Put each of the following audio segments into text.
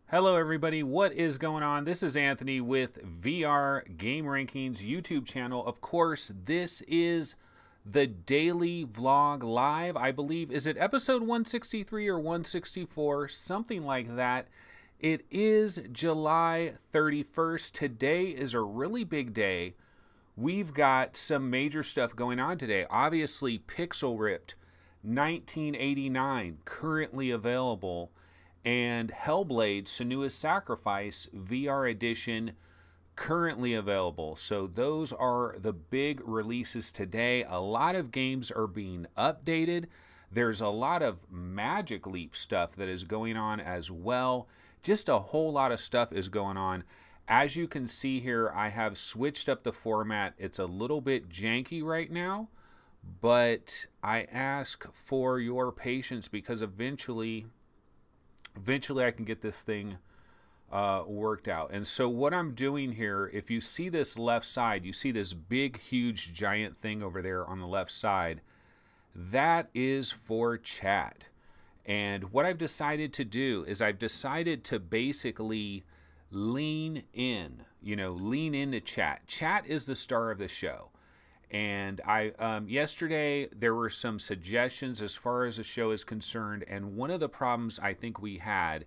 Hello everybody, what is going on? This is Anthony with VR Game Rankings YouTube channel. Of course, this is the daily vlog live. I believe, is it episode 163 or 164? Something like that. It is July 31st. Today is a really big day. We've got some major stuff going on today. Obviously, Pixel Ripped 1989 currently available. And Hellblade: Senua's Sacrifice VR Edition currently available. So those are the big releases today. A lot of games are being updated. There's a lot of Magic Leap stuff that is going on as well. Just a whole lot of stuff is going on. As you can see here, I have switched up the format. It's a little bit janky right now, but I ask for your patience because eventually I can get this thing worked out. And so what I'm doing here, if you see this left side, you see this big, huge, giant thing over there on the left side. That is for chat. And what I've decided to do is I've decided to basically lean in, lean into chat. Chat is the star of the show. And yesterday there were some suggestions as far as the show is concerned, and one of the problems I think we had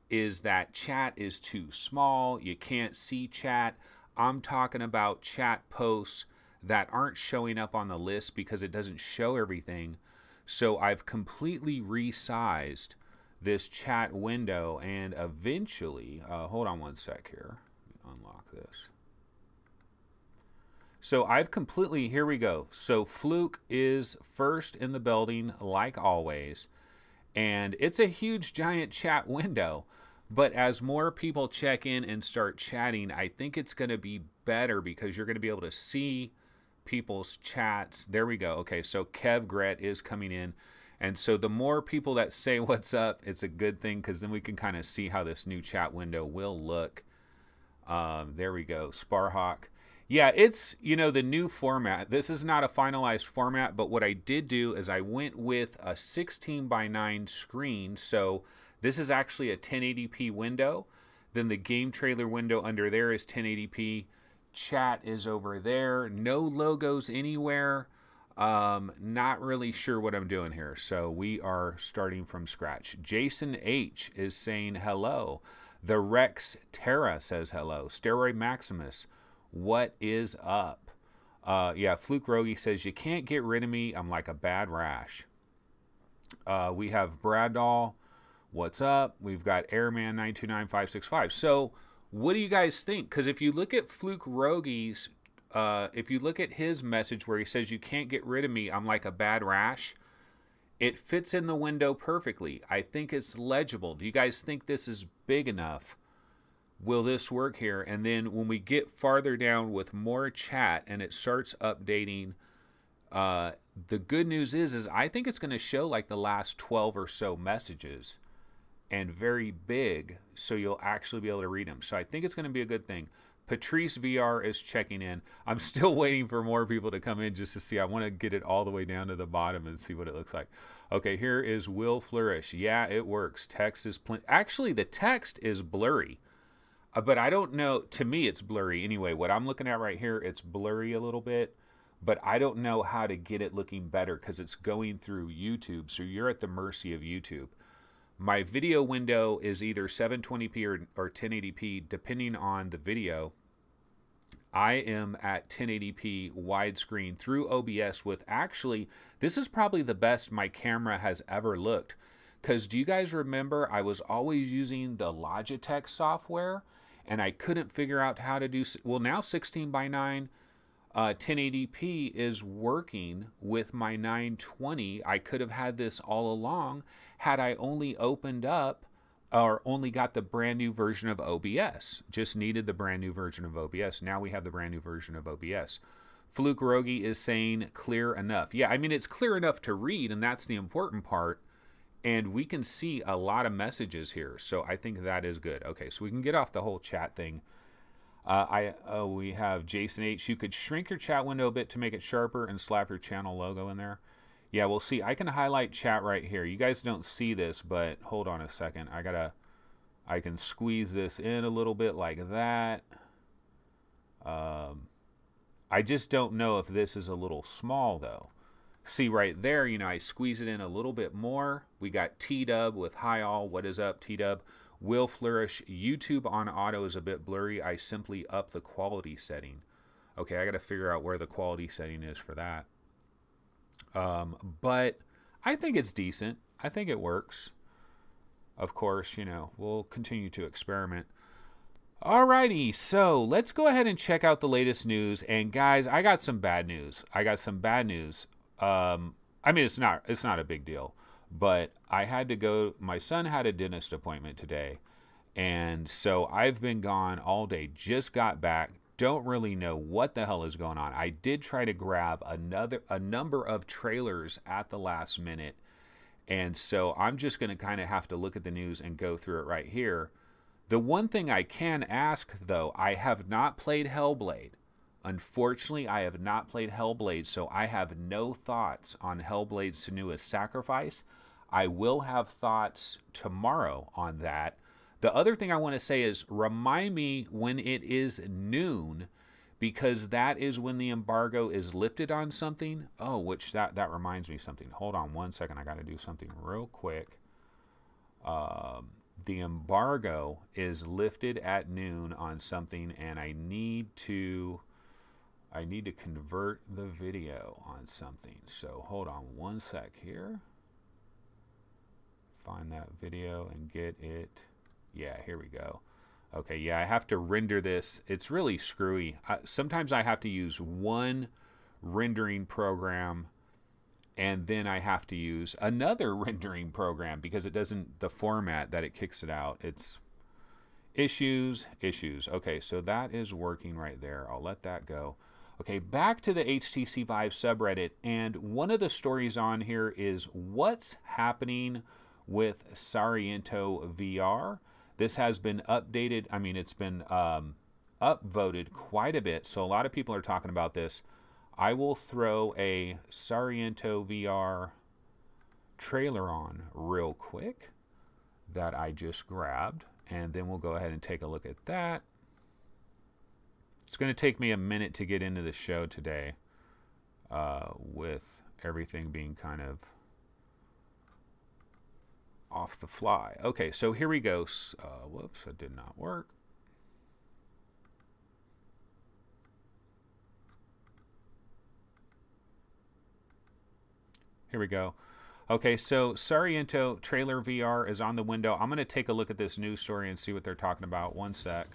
is that chat is too small. You can't see chat. I'm talking about chat posts that aren't showing up on the list because it doesn't show everything. So I've completely resized this chat window, and eventually, hold on one sec here. Let me unlock this. So I've completely, here we go. So Fluke is first in the building like always. And it's a huge giant chat window. But as more people check in and start chatting, I think it's going to be better because you're going to be able to see people's chats. There we go. Okay, so Kev Gret is coming in. And so the more people that say what's up, it's a good thing because then we can kind of see how this new chat window will look. There we go. Sparhawk. Yeah, it's, the new format. This is not a finalized format, but what I did do is I went with a 16:9 screen. So this is actually a 1080p window. Then the game trailer window under there is 1080p. Chat is over there. No logos anywhere. Not really sure what I'm doing here. So we are starting from scratch. Jason H is saying hello. The Rex Terra says hello. Steroid Maximus. What is up? Yeah, Fluke Rogie says, you can't get rid of me. I'm like a bad rash. We have Braddoll. What's up? We've got Airman 929565. So what do you guys think? Because if you look at Fluke Rogie's, if you look at his message where he says, you can't get rid of me. I'm like a bad rash. It fits in the window perfectly. I think it's legible. Do you guys think this is big enough? Will this work here? And then when we get farther down with more chat and it starts updating, the good news is I think it's going to show like the last 12 or so messages and very big, so you'll actually be able to read them. So I think it's going to be a good thing. Patrice VR is checking in. I'm still waiting for more people to come in just to see. I want to get it all the way down to the bottom and see what it looks like. Okay, here is Will Flourish. Yeah, it works. Text is actually, the text is blurry. But I don't know. To me, it's blurry. Anyway, what I'm looking at right here, it's blurry a little bit. But I don't know how to get it looking better because it's going through YouTube. So you're at the mercy of YouTube. My video window is either 720p or 1080p, depending on the video. I am at 1080p widescreen through OBS with actually, this is probably the best my camera has ever looked. Because do you guys remember I was always using the Logitech software and I couldn't figure out how to do, well now 16:9 1080p is working with my 920. I could have had this all along had I only opened up or only got the brand new version of OBS. Just needed the brand new version of OBS. Now we have the brand new version of OBS. Fluke Rogie is saying clear enough. Yeah, I mean, it's clear enough to read, and that's the important part. And we can see a lot of messages here. So I think that is good. Okay, so we can get off the whole chat thing. We have Jason H. You could shrink your chat window a bit to make it sharper and slap your channel logo in there. Yeah, we'll see. I can highlight chat right here. You guys don't see this, but hold on a second. I I can squeeze this in a little bit like that. I just don't know if this is a little small though. See right there, you know, I squeeze it in a little bit more. We got T-Dub with Hi All. What is up, T-Dub? Will Flourish. YouTube on auto is a bit blurry. I simply up the quality setting. Okay, I got to figure out where the quality setting is for that. But I think it's decent. I think it works. Of course, you know, we'll continue to experiment. Alrighty, so let's go ahead and check out the latest news. And guys, I got some bad news. I mean, it's not a big deal, but I had to go. My son had a dentist appointment today, and so I've been gone all day. Just got back. Don't really know what the hell is going on. I did try to grab a number of trailers at the last minute, and so I'm just going to kind of have to look at the news and go through it right here. The one thing I can ask, though, I have not played Hellblade. Unfortunately, I have not played Hellblade, so I have no thoughts on Hellblade Senua's Sacrifice. I will have thoughts tomorrow on that. The other thing I want to say is remind me when it is noon, because that is when the embargo is lifted on something. Oh, which that reminds me of something. Hold on one second. I got to do something real quick. The embargo is lifted at noon on something, and I need to convert the video on something. So hold on one sec here. Find that video and get it. Yeah, here we go. Okay, yeah, I have to render this. It's really screwy. Sometimes I have to use one rendering program, and then I have to use another rendering program because it doesn't, the format that it kicks it out. It's issues. Okay, so that is working right there. I'll let that go. Okay, back to the HTC Vive subreddit, and one of the stories on here is what's happening with Sairento VR. This has been updated. I mean, it's been upvoted quite a bit, so a lot of people are talking about this. I will throw a Sairento VR trailer on real quick that I just grabbed, and then we'll go ahead and take a look at that. It's going to take me a minute to get into the show today with everything being kind of off the fly. Okay, so here we go. Whoops, that did not work. Here we go. Okay, so Sairento trailer VR is on the window. I'm going to take a look at this news story and see what they're talking about. One sec.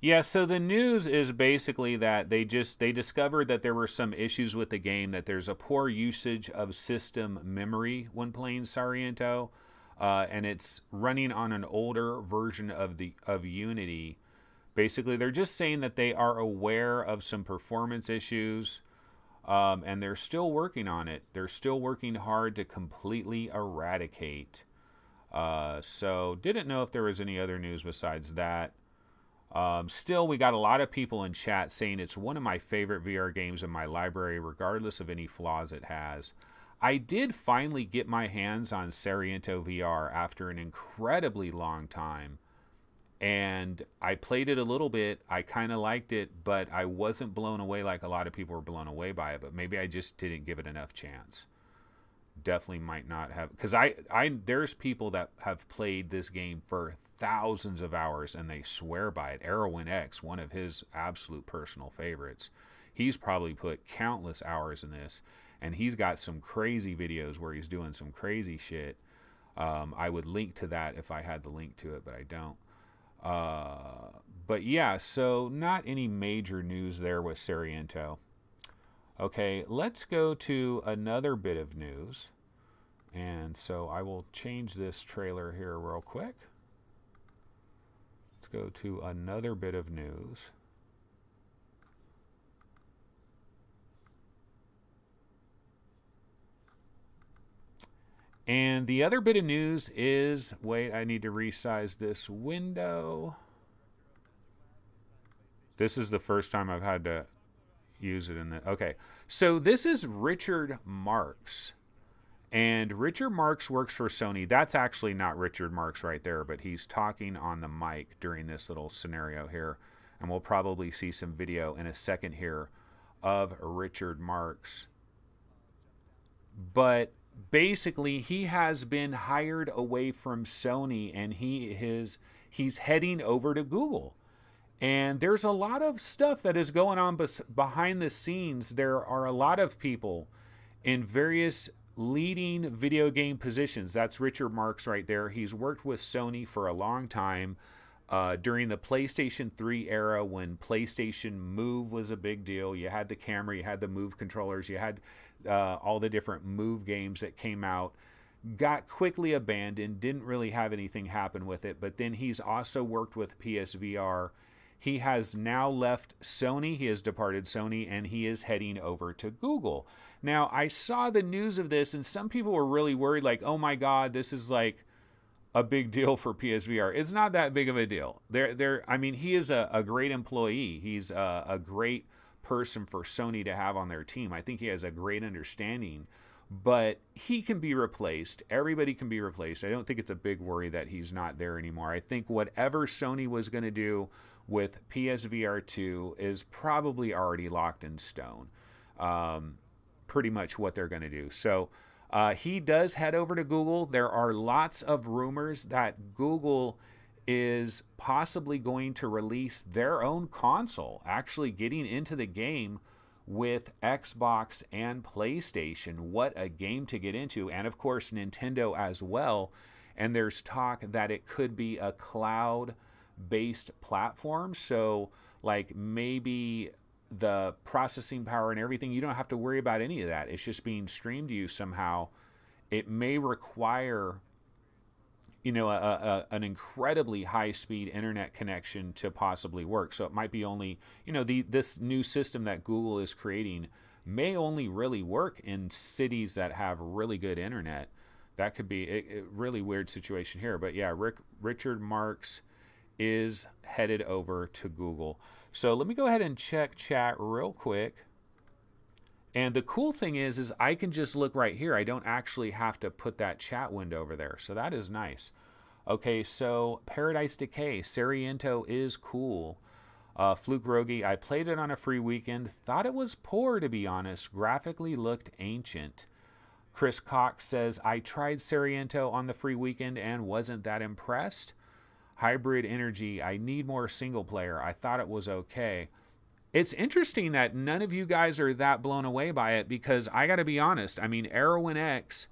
Yeah, so the news is basically that they discovered that there were some issues with the game, that there's a poor usage of system memory when playing Sairento, and it's running on an older version of Unity. Basically, they're just saying that they are aware of some performance issues, and they're still working on it. They're still working hard to completely eradicate. So didn't know if there was any other news besides that. Still, we got a lot of people in chat saying it's one of my favorite VR games in my library, regardless of any flaws it has. I did finally get my hands on Sairento VR after an incredibly long time, and I played it a little bit. I kind of liked it, but I wasn't blown away like a lot of people were blown away by it, but maybe I just didn't give it enough chance. Definitely might not have, because there's people that have played this game for thousands of hours and they swear by it. Erwin X, one of his absolute personal favorites, he's probably put countless hours in this, and he's got some crazy videos where he's doing some crazy shit. I would link to that if I had the link to it, but I don't. But yeah, so not any major news there with Okay, let's go to another bit of news. And And so I will change this trailer here real quick. Let's go to another bit of news. And the other bit of news is, wait, I need to resize this window. This is the first time I've had to use it in the, okay. So this is Richard Marks. And Richard Marks works for Sony. That's actually not Richard Marks right there, but he's talking on the mic during this little scenario here. And we'll probably see some video in a second here of Richard Marks. But basically, he has been hired away from Sony, and he's heading over to Google. And there's a lot of stuff that is going on behind the scenes. There are a lot of people in various leading video game positions. That's Richard Marks right there. He's worked with Sony for a long time. During the PlayStation 3 era, when PlayStation Move was a big deal, you had the camera, you had the Move controllers, you had all the different Move games that came out, got quickly abandoned, didn't really have anything happen with it. But then he's also worked with PSVR. He has now left Sony, he has departed Sony, and he is heading over to Google. Now, I saw the news of this, and some people were really worried, like, oh my God, this is like a big deal for PSVR. It's not that big of a deal. I mean, he is a great employee. He's a great person for Sony to have on their team. I think he has a great understanding, but he can be replaced. Everybody can be replaced. I don't think it's a big worry that he's not there anymore. I think whatever Sony was going to do with PSVR 2 is probably already locked in stone. Pretty much what they're going to do. So he does head over to Google. There are lots of rumors that Google is possibly going to release their own console, actually getting into the game with Xbox and PlayStation. What a game to get into. And of course, Nintendo as well. And there's talk that it could be a cloud-based platform. So like maybe the processing power and everything, you don't have to worry about any of that. It's just being streamed to you somehow. It may require, you know, an incredibly high-speed internet connection to possibly work. So it might be only, you know, this new system that Google is creating may only really work in cities that have really good internet. That could be a really weird situation here. But yeah, Richard Marks is headed over to Google. So let me go ahead and check chat real quick. And the cool thing is I can just look right here. I don't actually have to put that chat window over there. So that is nice. Okay, so Paradise Decay, Sairento is cool. Fluke Rogi, I played it on a free weekend. Thought it was poor, to be honest. Graphically looked ancient. Chris Cox says, I tried Sairento on the free weekend and wasn't that impressed. Hybrid Energy, I need more single player. I thought it was okay. It's interesting that none of you guys are that blown away by it, because I got to be honest. I mean, Erwin X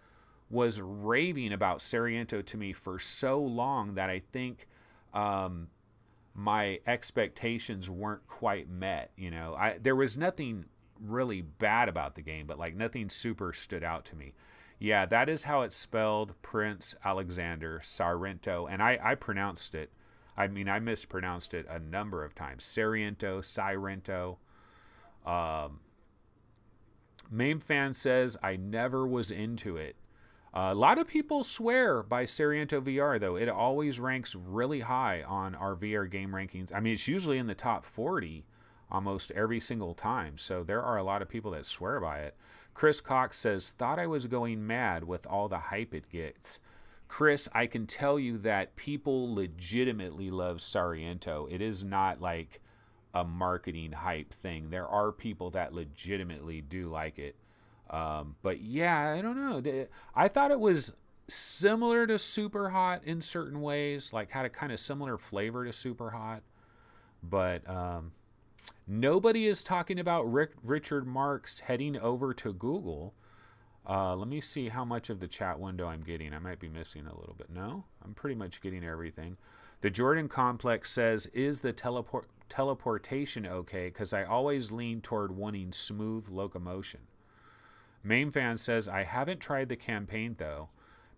was raving about Sairento to me for so long that I think my expectations weren't quite met. You know, there was nothing really bad about the game, but like nothing super stood out to me. Yeah, that is how it's spelled, Prince Alexander, Sairento. And I pronounced it. I mean, I mispronounced it a number of times. Sairento. Mame Fan says, I never was into it. A lot of people swear by Sairento VR, though. It always ranks really high on our VR game rankings. I mean, it's usually in the top 40 almost every single time. So there are a lot of people that swear by it. Chris Cox says, thought I was going mad with all the hype it gets. Chris, I can tell you that people legitimately love Sairento. It is not like a marketing hype thing. There are people that legitimately do like it. But yeah, I don't know. I thought it was similar to Super Hot in certain ways, like had a kind of similar flavor to Super Hot. But nobody is talking about Richard Marks heading over to Google. Let me see how much of the chat window I'm getting. I might be missing a little bit. No, I'm pretty much getting everything. The Jordan Complex says, is the teleportation okay? Because I always lean toward wanting smooth locomotion. Main Fan says, I haven't tried the campaign though.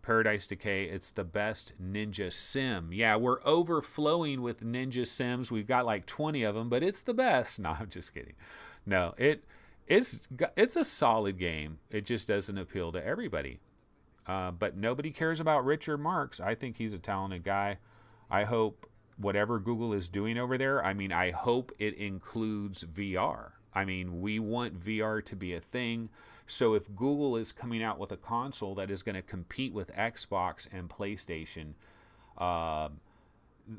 Paradise Decay, it's the best ninja sim. Yeah, we're overflowing with ninja sims. We've got like 20 of them, but it's the best. No, I'm just kidding. No, it's a solid game. It just doesn't appeal to everybody. But nobody cares about Richard Marks. I think he's a talented guy. I hope whatever Google is doing over there, I mean, I hope it includes VR. I mean, we want VR to be a thing. So if Google is coming out with a console that is going to compete with Xbox and PlayStation,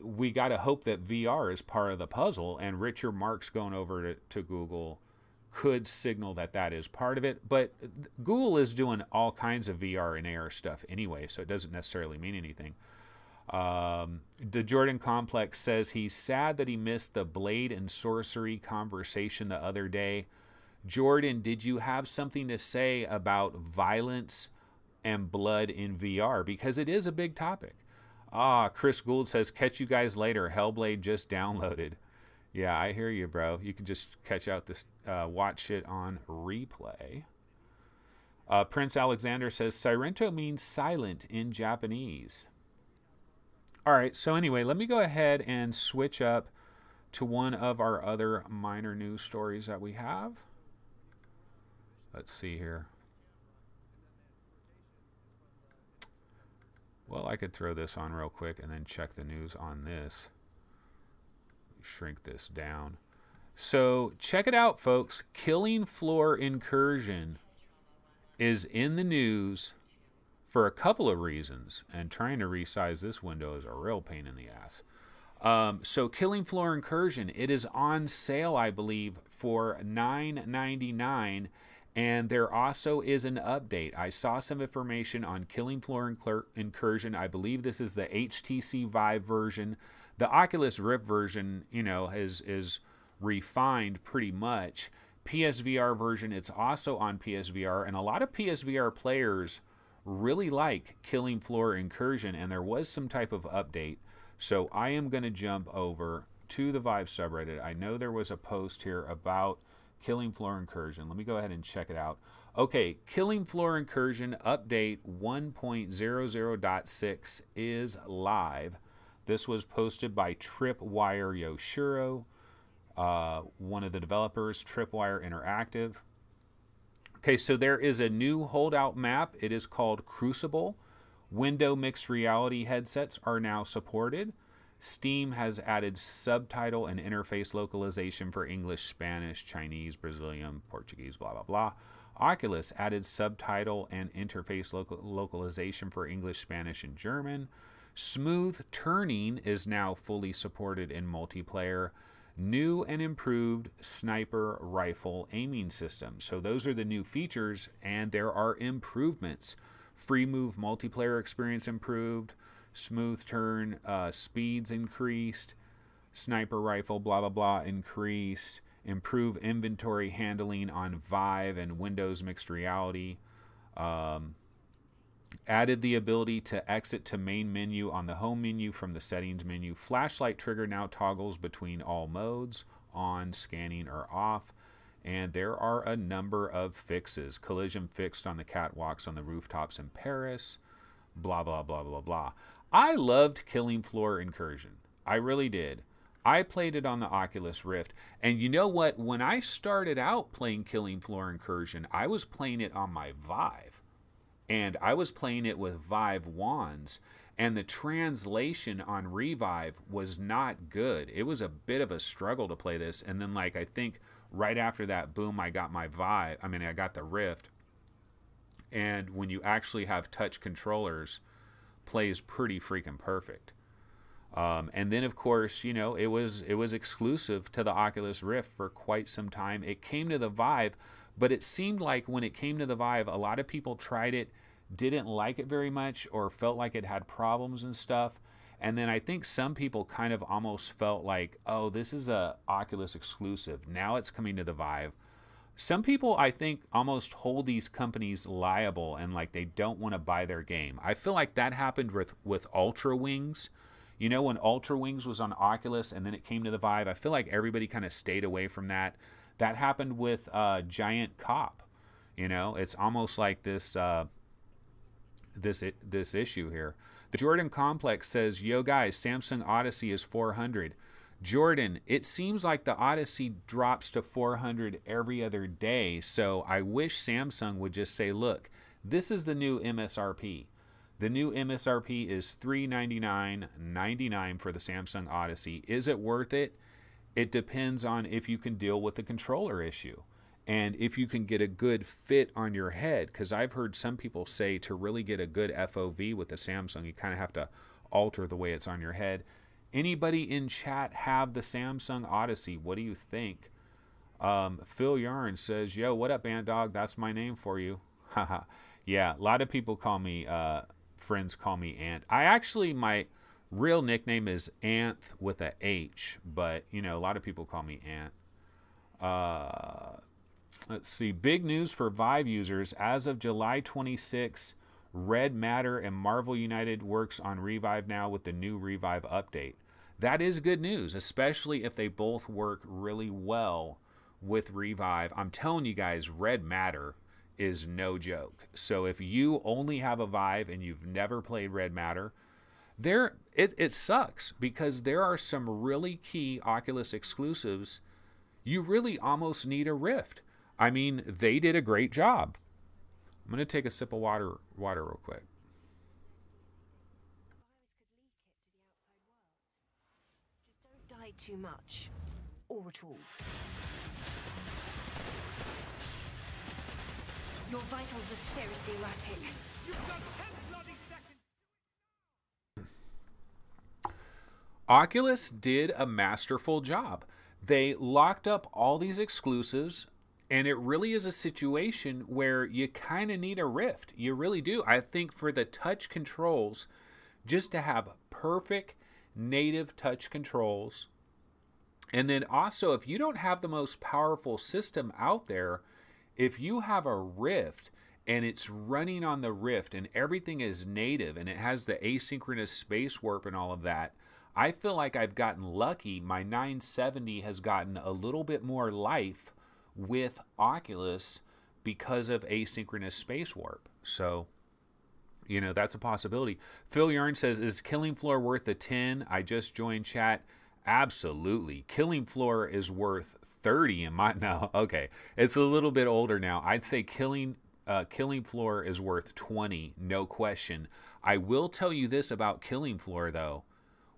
we got to hope that VR is part of the puzzle. And Richard Marks going over to Google could signal that that is part of it. But Google is doing all kinds of VR and AR stuff anyway, so it doesn't necessarily mean anything. The Jordan Complex says he's sad that he missed the Blade and Sorcery conversation the other day. Jordan, did you have something to say about violence and blood in VR? Because it is a big topic. Chris Gould says, catch you guys later. Hellblade just downloaded. Yeah, I hear you, bro. You can just catch out this, watch it on replay. Prince Alexander says, Sairento means silent in Japanese. All right, so anyway, let me go ahead and switch up to one of our other minor news stories that we have. Let's see here. Well, I could throw this on real quick and then check the news on this. Shrink this down. So check it out, folks. Killing Floor Incursion is in the news for a couple of reasons, and trying to resize this window is a real pain in the ass. So Killing Floor Incursion, it is on sale, I believe, for $9.99, and there also is an update. I saw some information on Killing Floor Incursion. I believe this is the HTC Vive version. The Oculus Rift version, you know, is refined pretty much. PSVR version, it's also on PSVR, and a lot of PSVR players really like Killing Floor Incursion, and there was some type of update. So I am going to jump over to the Vive subreddit. I know there was a post here about Killing Floor Incursion. Let me go ahead and check it out. Okay, Killing Floor Incursion update 1.00.6 is live. This was posted by Tripwire Yoshiro, one of the developers, Tripwire Interactive. Okay, so there is a new holdout map. It is called Crucible. Window mixed reality headsets are now supported. Steam has added subtitle and interface localization for English, Spanish, Chinese, Brazilian, Portuguese, blah, blah, blah. Oculus added subtitle and interface localization for English, Spanish, and German. Smooth turning is now fully supported in multiplayer. New and improved sniper rifle aiming system. So those are the new features, and there are improvements. Free move multiplayer experience improved. Smooth turn speeds increased. Sniper rifle blah blah blah increased. Improve inventory handling on Vive and Windows mixed reality. Added the ability to exit to main menu on the home menu from the settings menu. Flashlight trigger now toggles between all modes, on, scanning, or off. And there are a number of fixes. Collision fixed on the catwalks on the rooftops in Paris. Blah, blah, blah, blah, blah. I loved Killing Floor Incursion. I really did. I played it on the Oculus Rift. And you know what? When I started out playing Killing Floor Incursion, I was playing it on my Vive. And I was playing it with Vive wands, and the translation on Revive was not good. It was a bit of a struggle to play this. And then, like, I think right after that, boom, I got my Vive. I mean, I got the Rift. And when you actually have touch controllers, plays pretty freaking perfect. And then, of course, you know, it was exclusive to the Oculus Rift for quite some time. It came to the Vive, but it seemed like when it came to the Vive, a lot of people tried it, didn't like it very much, or felt like it had problems and stuff. And then I think some people kind of almost felt like, oh, this is a Oculus exclusive. Now it's coming to the Vive. Some people, I think, almost hold these companies liable, and like they don't want to buy their game. I feel like that happened with Ultra Wings. You know, when Ultra Wings was on Oculus and then it came to the Vive, I feel like everybody kind of stayed away from that. That happened with Giant Cop. You know, it's almost like this this issue here. The Jordan Complex says, "Yo guys, Samsung Odyssey is 400." Jordan, it seems like the Odyssey drops to 400 every other day, so I wish Samsung would just say, look, this is the new MSRP. The new MSRP is $399.99 for the Samsung Odyssey. Is it worth it? It depends on if you can deal with the controller issue and if you can get a good fit on your head, because I've heard some people say to really get a good FOV with the Samsung, you kind of have to alter the way it's on your head. Anybody in chat have the Samsung Odyssey? What do you think? Phil Yarn says, yo, what up, Ant Dog? That's my name for you. Haha. Yeah, a lot of people call me, friends call me Ant. My real nickname is Anth with a H, but, you know, a lot of people call me Ant. Let's see. Big news for Vive users. As of July 26, Red Matter and Marvel United works on Revive now with the new Revive update. That is good news, especially if they both work really well with Revive. I'm telling you guys, Red Matter is no joke. So if you only have a Vive and you've never played Red Matter, it sucks, because there are some really key Oculus exclusives. You really almost need a Rift. I mean, they did a great job. I'm going to take a sip of water real quick. Just don't die too much, or at all. Your vitals are seriously erratic. You've got 10 bloody seconds. Oculus did a masterful job. They locked up all these exclusives, and it really is a situation where you kind of need a Rift. You really do. I think for the touch controls, just to have perfect native touch controls, and then also if you don't have the most powerful system out there, if you have a Rift and it's running on the Rift and everything is native and it has the asynchronous space warp and all of that, I feel like I've gotten lucky. My 970 has gotten a little bit more life with Oculus because of asynchronous space warp. So, you know, that's a possibility. Phil Yarn says, is Killing Floor worth the 10? I just joined chat. Absolutely. Killing Floor is worth 30 in my... No, okay. It's a little bit older now. I'd say Killing Floor is worth 20, no question. I will tell you this about Killing Floor, though.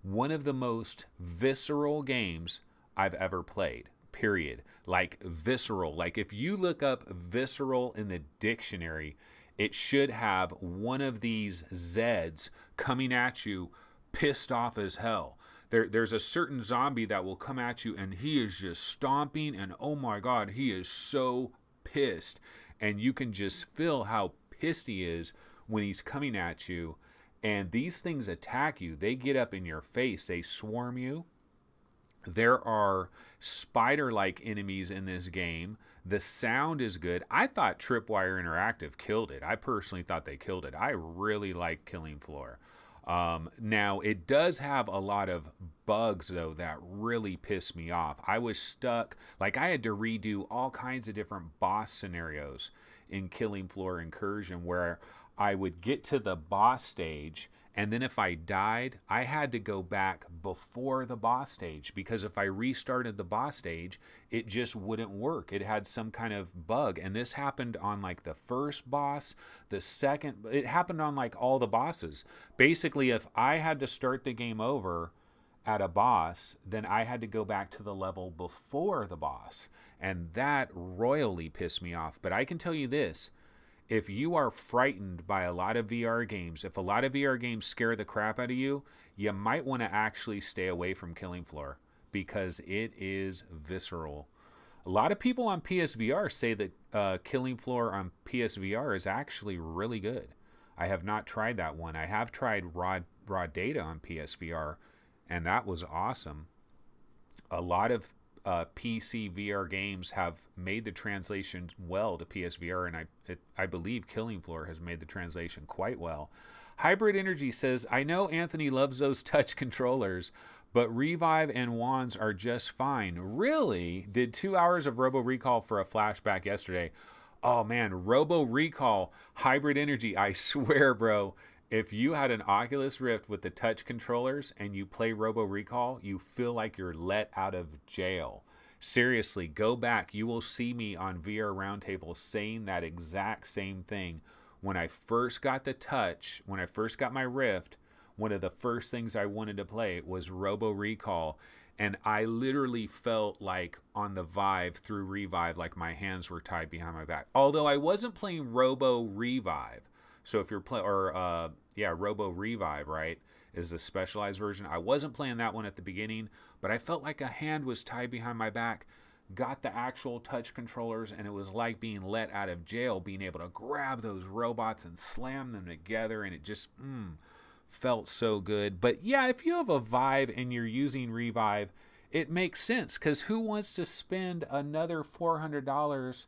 One of the most visceral games I've ever played. Period. Like visceral. Like if you look up visceral in the dictionary, it should have one of these Zeds coming at you pissed off as hell. There's a certain zombie that will come at you and he is just stomping and oh my god, he is so pissed. And you can just feel how pissed he is when he's coming at you. And these things attack you. They get up in your face. They swarm you. There are spider-like enemies in this game. The sound is good. I thought Tripwire Interactive killed it. I personally thought they killed it. I really like Killing Floor. Now, it does have a lot of bugs, though, that really piss me off. I was stuck. Like, I had to redo all kinds of different boss scenarios in Killing Floor Incursion where I would get to the boss stage, and then if I died, I had to go back before the boss stage, because if I restarted the boss stage, it just wouldn't work. It had some kind of bug, and this happened on like the first boss, the second, it happened on like all the bosses. Basically, if I had to start the game over at a boss, then I had to go back to the level before the boss, and that royally pissed me off. But I can tell you this, if you are frightened by a lot of VR games, if a lot of VR games scare the crap out of you, you might want to actually stay away from Killing Floor because it is visceral. A lot of people on PSVR say that Killing Floor on PSVR is actually really good. I have not tried that one. I have tried raw data on PSVR, and that was awesome. A lot of PC VR games have made the translation well to PSVR, and I believe Killing Floor has made the translation quite well. Hybrid Energy says, I know Anthony loves those touch controllers, but Revive and Wands are just fine. Really? Did 2 hours of Robo Recall for a flashback yesterday. Oh man, Robo Recall, Hybrid Energy. I swear, bro, if you had an Oculus Rift with the touch controllers and you play Robo Recall, you feel like you're let out of jail. Seriously, go back. You will see me on VR Roundtable saying that exact same thing. When I first got the touch, when I first got my Rift, one of the first things I wanted to play was Robo Recall. And I literally felt like on the Vive through Revive, like my hands were tied behind my back. Although I wasn't playing Robo Revive. So if you're playing, Robo Revive, right, is the specialized version. I wasn't playing that one at the beginning, but I felt like a hand was tied behind my back. Got the actual touch controllers, and it was like being let out of jail, being able to grab those robots and slam them together, and it just felt so good. But yeah, if you have a Vive and you're using Revive, it makes sense, because who wants to spend another $400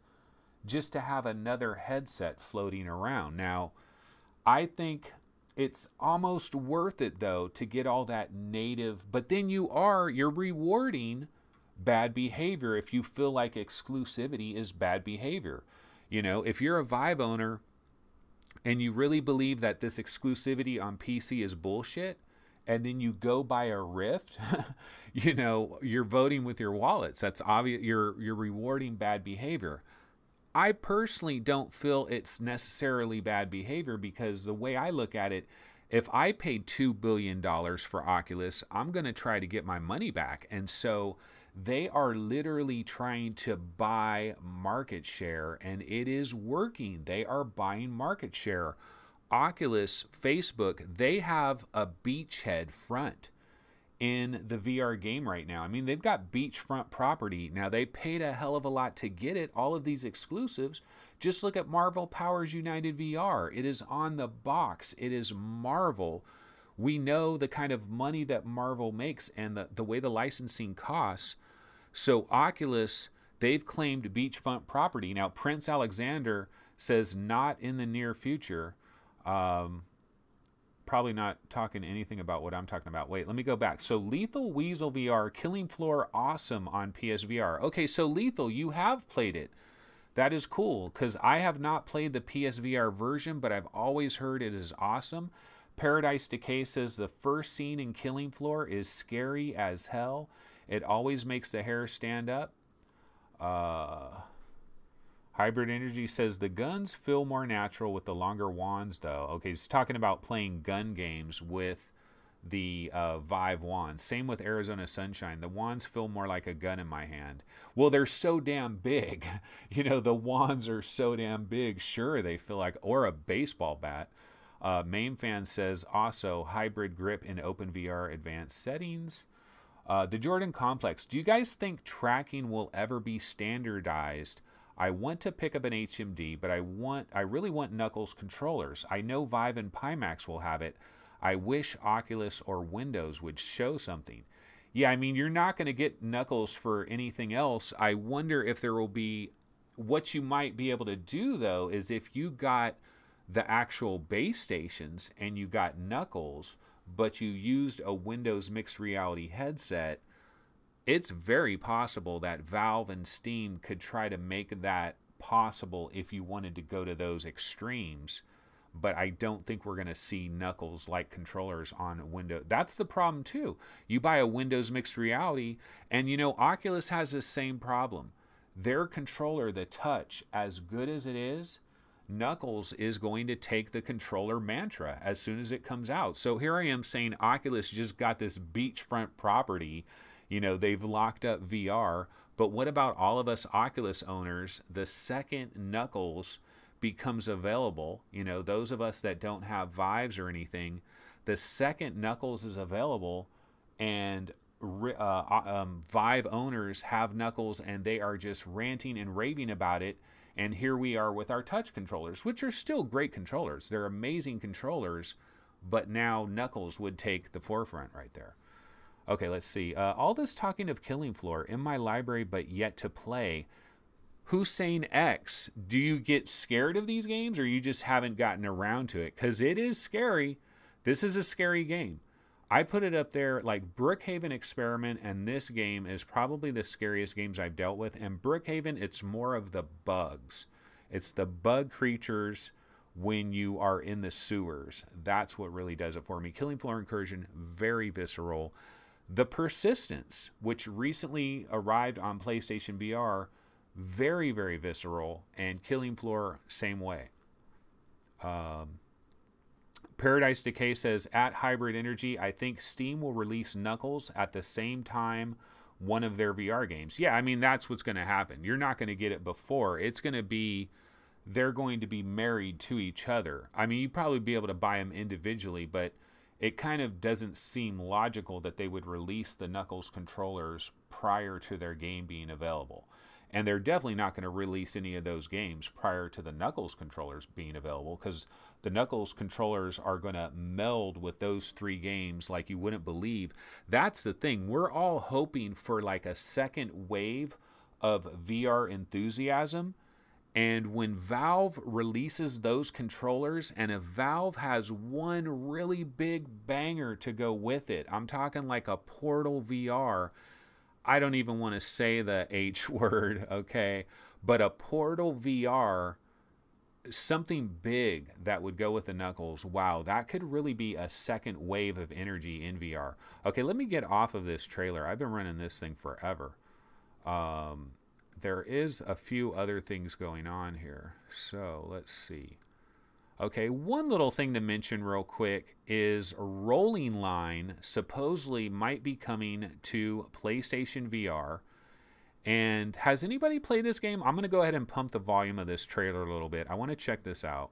just to have another headset floating around? Now, I think it's almost worth it, though, to get all that native, but then you're rewarding bad behavior if you feel like exclusivity is bad behavior. You know, if you're a Vive owner and you really believe that this exclusivity on PC is bullshit, and then you go buy a Rift, you know, you're voting with your wallets. That's obvious. You're rewarding bad behavior. I personally don't feel it's necessarily bad behavior, because the way I look at it, if I paid $2 billion for Oculus, I'm going to try to get my money back. And so they are literally trying to buy market share, and it is working. They are buying market share. Oculus, Facebook, they have a beachhead front in the VR game right now. I mean, they've got beachfront property. Now, they paid a hell of a lot to get it, all of these exclusives. Just look at Marvel Powers United VR. It is on the box. It is Marvel. We know the kind of money that Marvel makes and the way the licensing costs. So Oculus, they've claimed beachfront property. Now, Prince Alexander says not in the near future. Probably not talking anything about what I'm talking about. Wait, let me go back. So Lethal Weasel VR, Killing Floor, awesome on PSVR. Okay, so Lethal, you have played it. That is cool, because I have not played the PSVR version, but I've always heard it is awesome. Paradise Decay says the first scene in Killing Floor is scary as hell. It always makes the hair stand up. Hybrid Energy says the guns feel more natural with the longer wands, though. Okay, he's talking about playing gun games with the Vive wands. Same with Arizona Sunshine. The wands feel more like a gun in my hand. Well, they're so damn big. You know, the wands are so damn big. Sure, they feel like, or a baseball bat. Main Fan says also hybrid grip in OpenVR advanced settings. The Jordan Complex. Do you guys think tracking will ever be standardized? I want to pick up an HMD, but I really want Knuckles controllers. I know Vive and Pimax will have it. I wish Oculus or Windows would show something. Yeah, I mean, you're not going to get Knuckles for anything else. I wonder if there will be... What you might be able to do, though, is if you got the actual base stations and you got Knuckles, but you used a Windows mixed reality headset, it's very possible that Valve and Steam could try to make that possible if you wanted to go to those extremes. But I don't think we're going to see Knuckles-like controllers on Windows. That's the problem, too. You buy a Windows mixed reality, and, you know, Oculus has this same problem. Their controller, the Touch, as good as it is, Knuckles is going to take the controller mantra as soon as it comes out. So here I am saying Oculus just got this beachfront property. You know, they've locked up VR. But what about all of us Oculus owners? The second Knuckles becomes available, you know, those of us that don't have Vives or anything, the second Knuckles is available and Vive owners have Knuckles and they are just ranting and raving about it. And here we are with our touch controllers, which are still great controllers. They're amazing controllers, but now Knuckles would take the forefront right there. Okay, let's see. All this talking of Killing Floor in my library, but yet to play. Hussein X, do you get scared of these games or you just haven't gotten around to it? Because it is scary. This is a scary game. I put it up there like Brookhaven Experiment, and this game is probably the scariest games I've dealt with. And Brookhaven, it's more of the bugs. It's the bug creatures when you are in the sewers. That's what really does it for me. Killing Floor Incursion, very visceral. The Persistence, which recently arrived on PlayStation VR, very, very visceral. And Killing Floor, same way. Paradise Decay says, at Hybrid Energy, I think Steam will release Knuckles at the same time one of their VR games. Yeah, I mean, that's what's going to happen. You're not going to get it before. It's going to be, they're going to be married to each other. I mean, you'd probably be able to buy them individually, but it kind of doesn't seem logical that they would release the Knuckles controllers prior to their game being available. And they're definitely not going to release any of those games prior to the Knuckles controllers being available, because the Knuckles controllers are going to meld with those 3 games like you wouldn't believe. That's the thing. We're all hoping for like a second wave of VR enthusiasm. And when Valve releases those controllers, and if Valve has one really big banger to go with it, I'm talking like a Portal VR. I don't even want to say the H word, okay? But a Portal VR, something big that would go with the Knuckles. Wow, that could really be a second wave of energy in VR. Okay, let me get off of this trailer. I've been running this thing forever. There is a few other things going on here. So let's see. Okay, one little thing to mention real quick is Rolling Line supposedly might be coming to PlayStation VR. And has anybody played this game? I'm going to go ahead and pump the volume of this trailer a little bit. I want to check this out.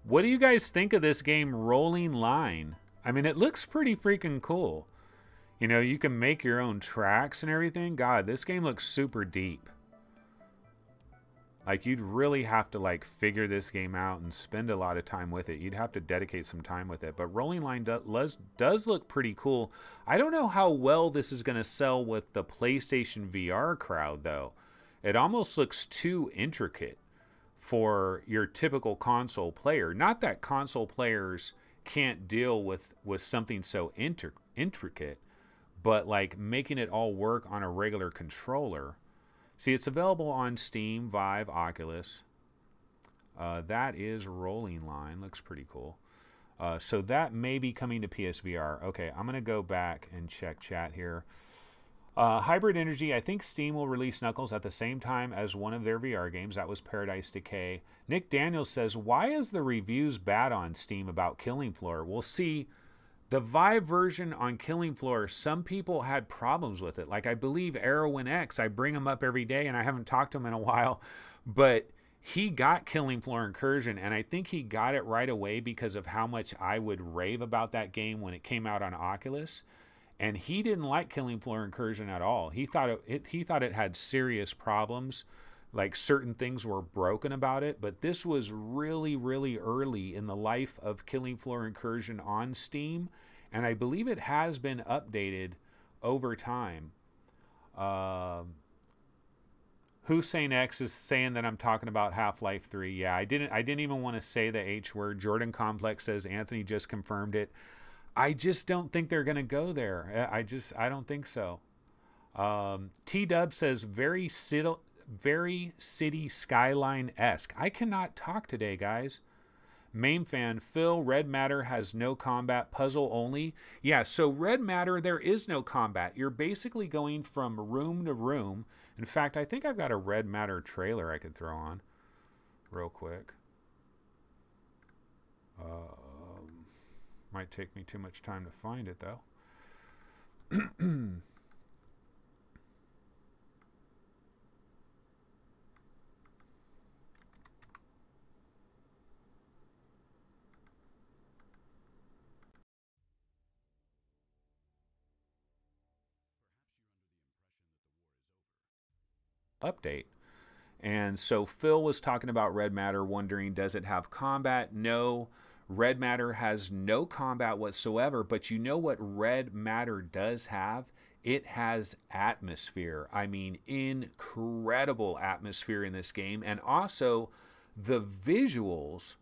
What do you guys think of this game, Rolling Line? I mean, it looks pretty freaking cool. You know, you can make your own tracks and everything. God, this game looks super deep. Like, you'd really have to, like, figure this game out and spend a lot of time with it. You'd have to dedicate some time with it. But Rolling Line does look pretty cool. I don't know how well this is going to sell with the PlayStation VR crowd, though. It almost looks too intricate for your typical console player. Not that console players can't deal with something so intricate, but like making it all work on a regular controller. See, it's available on Steam, Vive, Oculus. That is Rolling Line. Looks pretty cool. So that may be coming to PSVR. Okay, I'm going to go back and check chat here. Hybrid Energy, I think Steam will release Knuckles at the same time as one of their VR games. That was Paradise Decay. Nick Daniels says, why is the reviews bad on Steam about Killing Floor? Well, see, the Vive version on Killing Floor, some people had problems with it. Like, I believe Arrowin X, I bring him up every day, and I haven't talked to him in a while, but he got Killing Floor Incursion, and I think he got it right away because of how much I would rave about that game when it came out on Oculus. And he didn't like Killing Floor Incursion at all. He thought it had serious problems, like certain things were broken about it. But this was really, really early in the life of Killing Floor Incursion on Steam, and I believe it has been updated over time. Hussein X is saying that I'm talking about Half-Life 3. Yeah, I didn't even want to say the H word. Jordan Complex says Anthony just confirmed it. I just don't think they're going to go there. I don't think so. T-Dub says very city skyline-esque. I cannot talk today, guys. Main fan, Phil, Red Matter has no combat, puzzle only. Yeah, so Red Matter, there is no combat. You're basically going from room to room. In fact, I think I've got a Red Matter trailer I could throw on real quick. Might take me too much time to find it, though. update. And so Phil was talking about Red Matter, wondering, does it have combat? No, Red Matter has no combat whatsoever, but you know what Red Matter does have? It has atmosphere. I mean, incredible atmosphere in this game. And also, the visuals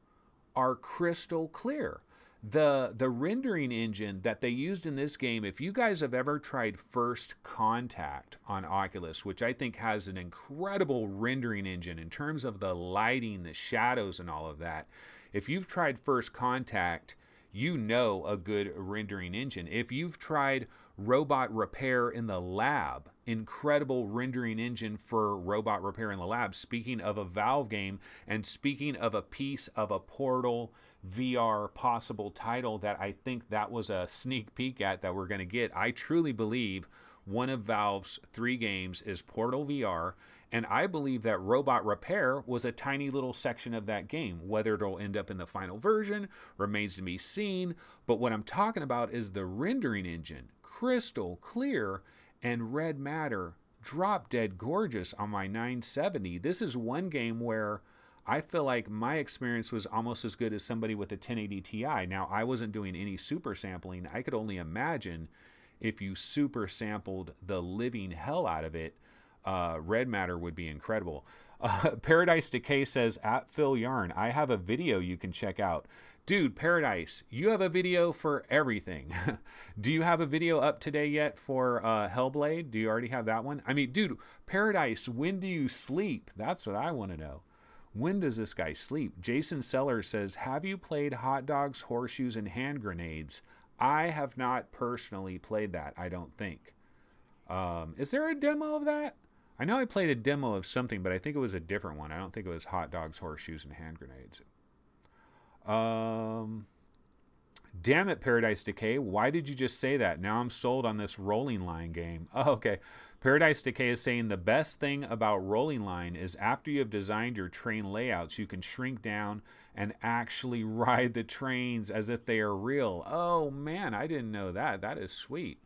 are crystal clear. The rendering engine that they used in this game, if you guys have ever tried First Contact on Oculus, which I think has an incredible rendering engine in terms of the lighting, the shadows, and all of that, if you've tried First Contact, you know a good rendering engine. If you've tried Robot Repair in the Lab, incredible rendering engine for Robot Repair in the Lab. Speaking of a Valve game, and speaking of a piece of a Portal VR possible title that I think that was a sneak peek at that we're going to get. I truly believe one of Valve's 3 games is Portal VR, and I believe that Robot Repair was a tiny little section of that game. Whether it'll end up in the final version remains to be seen, but what I'm talking about is the rendering engine, crystal clear, and Red Matter, drop dead gorgeous on my 970. This is one game where I feel like my experience was almost as good as somebody with a 1080 Ti. Now, I wasn't doing any super sampling. I could only imagine if you super sampled the living hell out of it, Red Matter would be incredible. Paradise Decay says, at Phil Yarn, I have a video you can check out. Dude, Paradise, you have a video for everything. Do you have a video up today yet for Hellblade? Do you already have that one? I mean, dude, Paradise, when do you sleep? That's what I want to know. When does this guy sleep? Jason Sellers says, have you played Hot Dogs, Horseshoes, and Hand Grenades? I have not personally played that, I don't think. Is there a demo of that? I know I played a demo of something, but I think it was a different one. I don't think it was Hot Dogs, Horseshoes, and Hand Grenades. Damn it, Paradise Decay. Why did you just say that? Now I'm sold on this Rolling Line game. Oh, okay. Paradise Decay is saying the best thing about Rolling Line is after you have designed your train layouts, you can shrink down and actually ride the trains as if they are real. Oh, man, I didn't know that. That is sweet.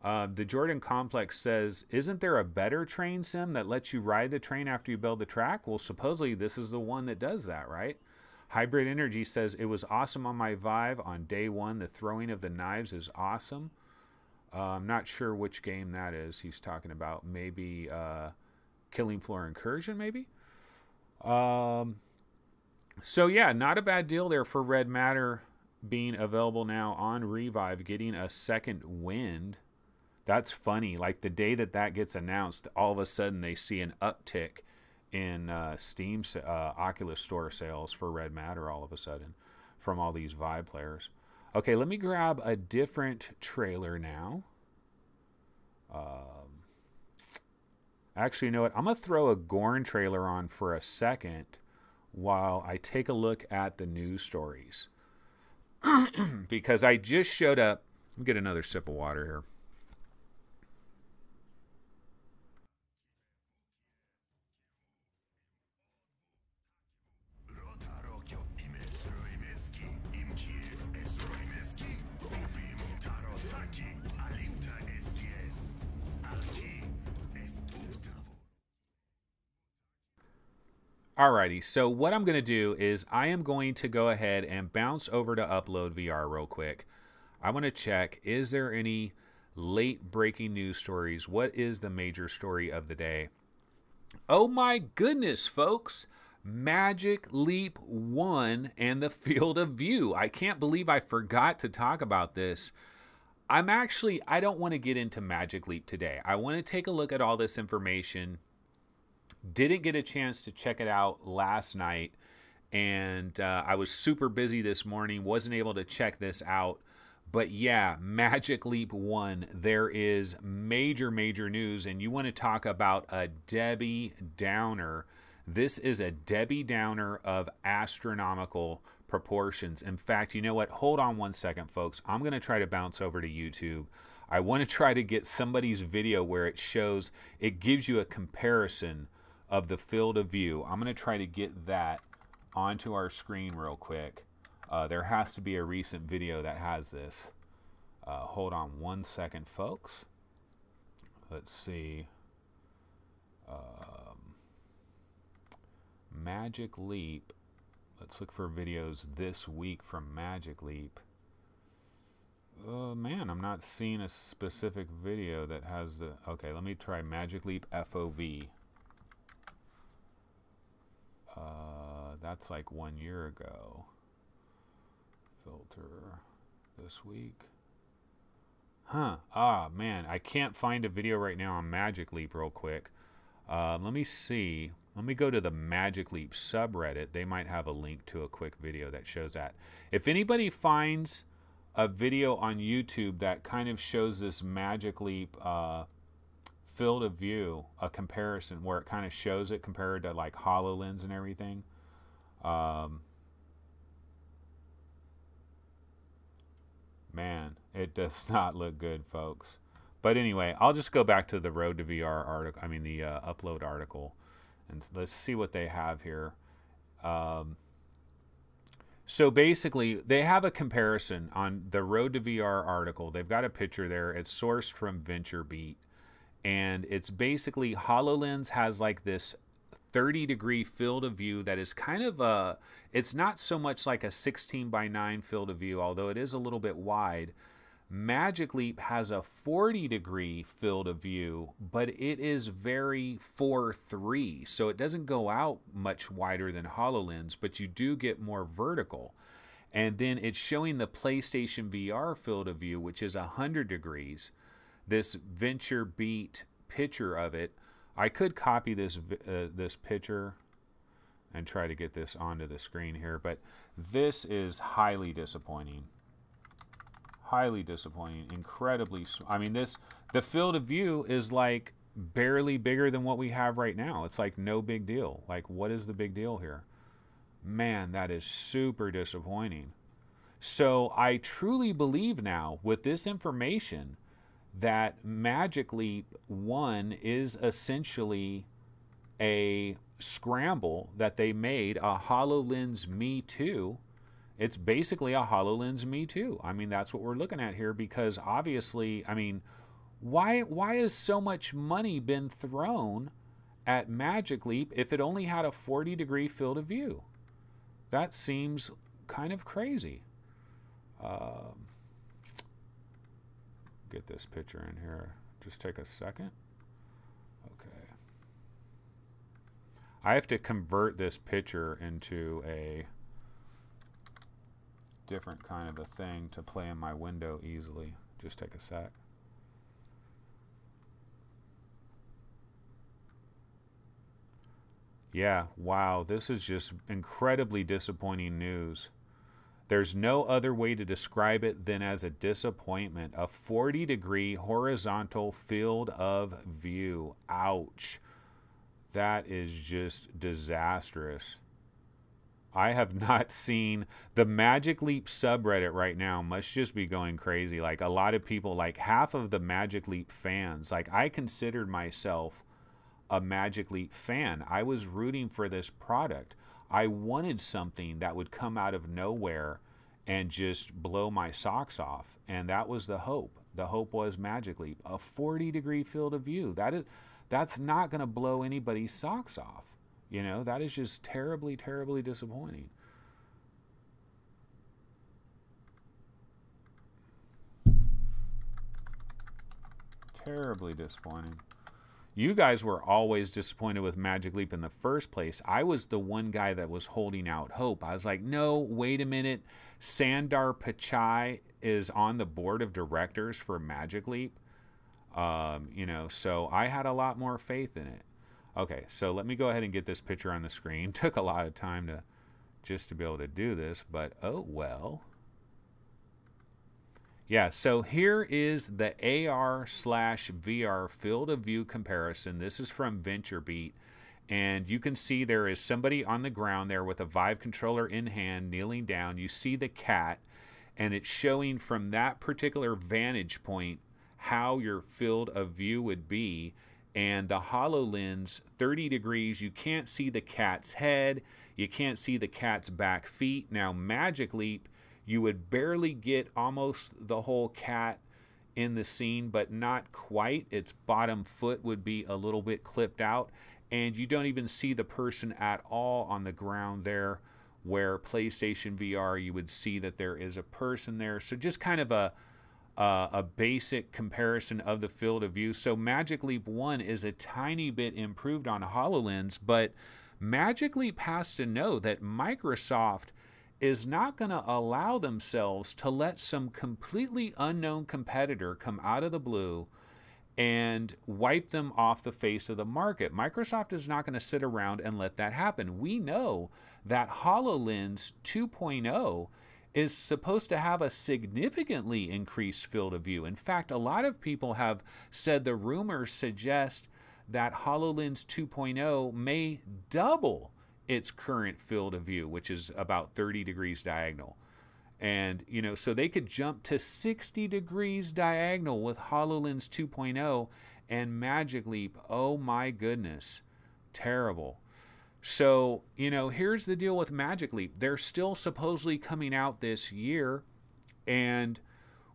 The Jordan Complex says, isn't there a better train sim that lets you ride the train after you build the track? Well, supposedly this is the one that does that, right? Hybrid Energy says, it was awesome on my Vive on day 1. The throwing of the knives is awesome. I'm not sure which game that is he's talking about. Maybe Killing Floor Incursion, maybe? So, yeah, not a bad deal there for Red Matter being available now on Revive, getting a second wind. That's funny. Like, the day that that gets announced, all of a sudden they see an uptick in Steam Oculus Store sales for Red Matter all of a sudden from all these Vive players. Okay, let me grab a different trailer now. Actually, you know what? I'm going to throw a Gorn trailer on for a second while I take a look at the news stories. Because I just showed up. Let me get another sip of water here. Alrighty, so what I'm going to do is I am going to go ahead and bounce over to Upload VR real quick. I want to check, is there any late breaking news stories? What is the major story of the day? Oh my goodness, folks! Magic Leap 1 and the field of view. I can't believe I forgot to talk about this. I don't want to get into Magic Leap today. I want to take a look at all this information. Didn't get a chance to check it out last night, and I was super busy this morning, wasn't able to check this out. But yeah, Magic Leap 1, there is major news, and you want to talk about a Debbie Downer. This is a Debbie Downer of astronomical proportions. In fact, you know what? Hold on one second, folks. I'm going to try to bounce over to YouTube. I want to try to get somebody's video where it shows, it gives you a comparison of the field of view. I'm going to try to get that onto our screen real quick. There has to be a recent video that has this. Hold on one second, folks. Let's see. Magic Leap. Let's look for videos this week from Magic Leap. Oh man, I'm not seeing a specific video that has the... Okay, let me try Magic Leap FOV. That's like 1 year ago. Filter this week. Huh. Ah, man, I can't find a video right now on Magic Leap real quick. Let me see. Let me go to the Magic Leap subreddit. They might have a link to a quick video that shows that. If anybody finds a video on YouTube that kind of shows this Magic Leap field of view, a comparison where it kind of shows it compared to like HoloLens and everything. Man, it does not look good, folks. But anyway, I'll just go back to the Road to VR article. I mean, the upload article, and let's see what they have here. So basically, they have a comparison on the Road to VR article. They've got a picture there. It's sourced from VentureBeat, and it's basically HoloLens has like this 30-degree field of view that is kind of a, it's not so much like a 16:9 field of view, although it is a little bit wide. Magic Leap has a 40-degree field of view, but it is very 4:3, so it doesn't go out much wider than HoloLens, but you do get more vertical. And then it's showing the PlayStation VR field of view, which is 100 degrees. This VentureBeat picture of it, I could copy this this picture and try to get this onto the screen here, but this is highly disappointing. Highly disappointing. Incredibly, I mean, the field of view is like barely bigger than what we have right now. It's like no big deal. Like, what is the big deal here? Man, that is super disappointing. So I truly believe now with this information that Magic Leap 1 is essentially a scramble that they made, a HoloLens Me Too. It's basically a HoloLens Me Too. I mean, that's what we're looking at here, because obviously, I mean, why has so much money been thrown at Magic Leap if it only had a 40-degree field of view? That seems kind of crazy. Get this picture in here. Just take a second. Okay. I have to convert this picture into a different kind of a thing to play in my window easily. Just take a sec. Yeah, wow, this is just incredibly disappointing news. There's no other way to describe it than as a disappointment. A 40-degree horizontal field of view. Ouch. That is just disastrous. I have not seen the Magic Leap subreddit right now must just be going crazy. Like a lot of people, like half of the Magic Leap fans, like I considered myself a Magic Leap fan. I was rooting for this product. I wanted something that would come out of nowhere and just blow my socks off. And that was the hope. The hope was Magic Leap, a 40-degree field of view. That's not going to blow anybody's socks off. You know, that is just terribly, terribly disappointing. Terribly disappointing. You guys were always disappointed with Magic Leap in the first place. I was the one guy that was holding out hope. I was like, no, wait a minute. Sundar Pichai is on the board of directors for Magic Leap. You know, so I had a lot more faith in it. Okay, so let me go ahead and get this picture on the screen. Took a lot of time to be able to do this, but oh well. Yeah, so here is the AR/VR field of view comparison. This is from VentureBeat, and you can see there is somebody on the ground there with a Vive controller in hand, kneeling down. You see the cat, and it's showing from that particular vantage point how your field of view would be. And the HoloLens, 30 degrees, you can't see the cat's head, you can't see the cat's back feet. Now, Magic Leap, you would barely get almost the whole cat in the scene, but not quite. Its bottom foot would be a little bit clipped out. and you don't even see the person at all on the ground there, where PlayStation VR, you would see that there is a person there. So just kind of a basic comparison of the field of view. So Magic Leap 1 is a tiny bit improved on HoloLens, but Magic Leap has to know that Microsoft is not going to allow themselves to let some completely unknown competitor come out of the blue and wipe them off the face of the market. Microsoft is not going to sit around and let that happen. We know that HoloLens 2.0 is supposed to have a significantly increased field of view. In fact, a lot of people have said the rumors suggest that HoloLens 2.0 may double its current field of view, which is about 30 degrees diagonal. And, you know, so they could jump to 60 degrees diagonal with HoloLens 2.0 and Magic Leap. Oh my goodness. Terrible. So, you know, here's the deal with Magic Leap. They're still supposedly coming out this year. And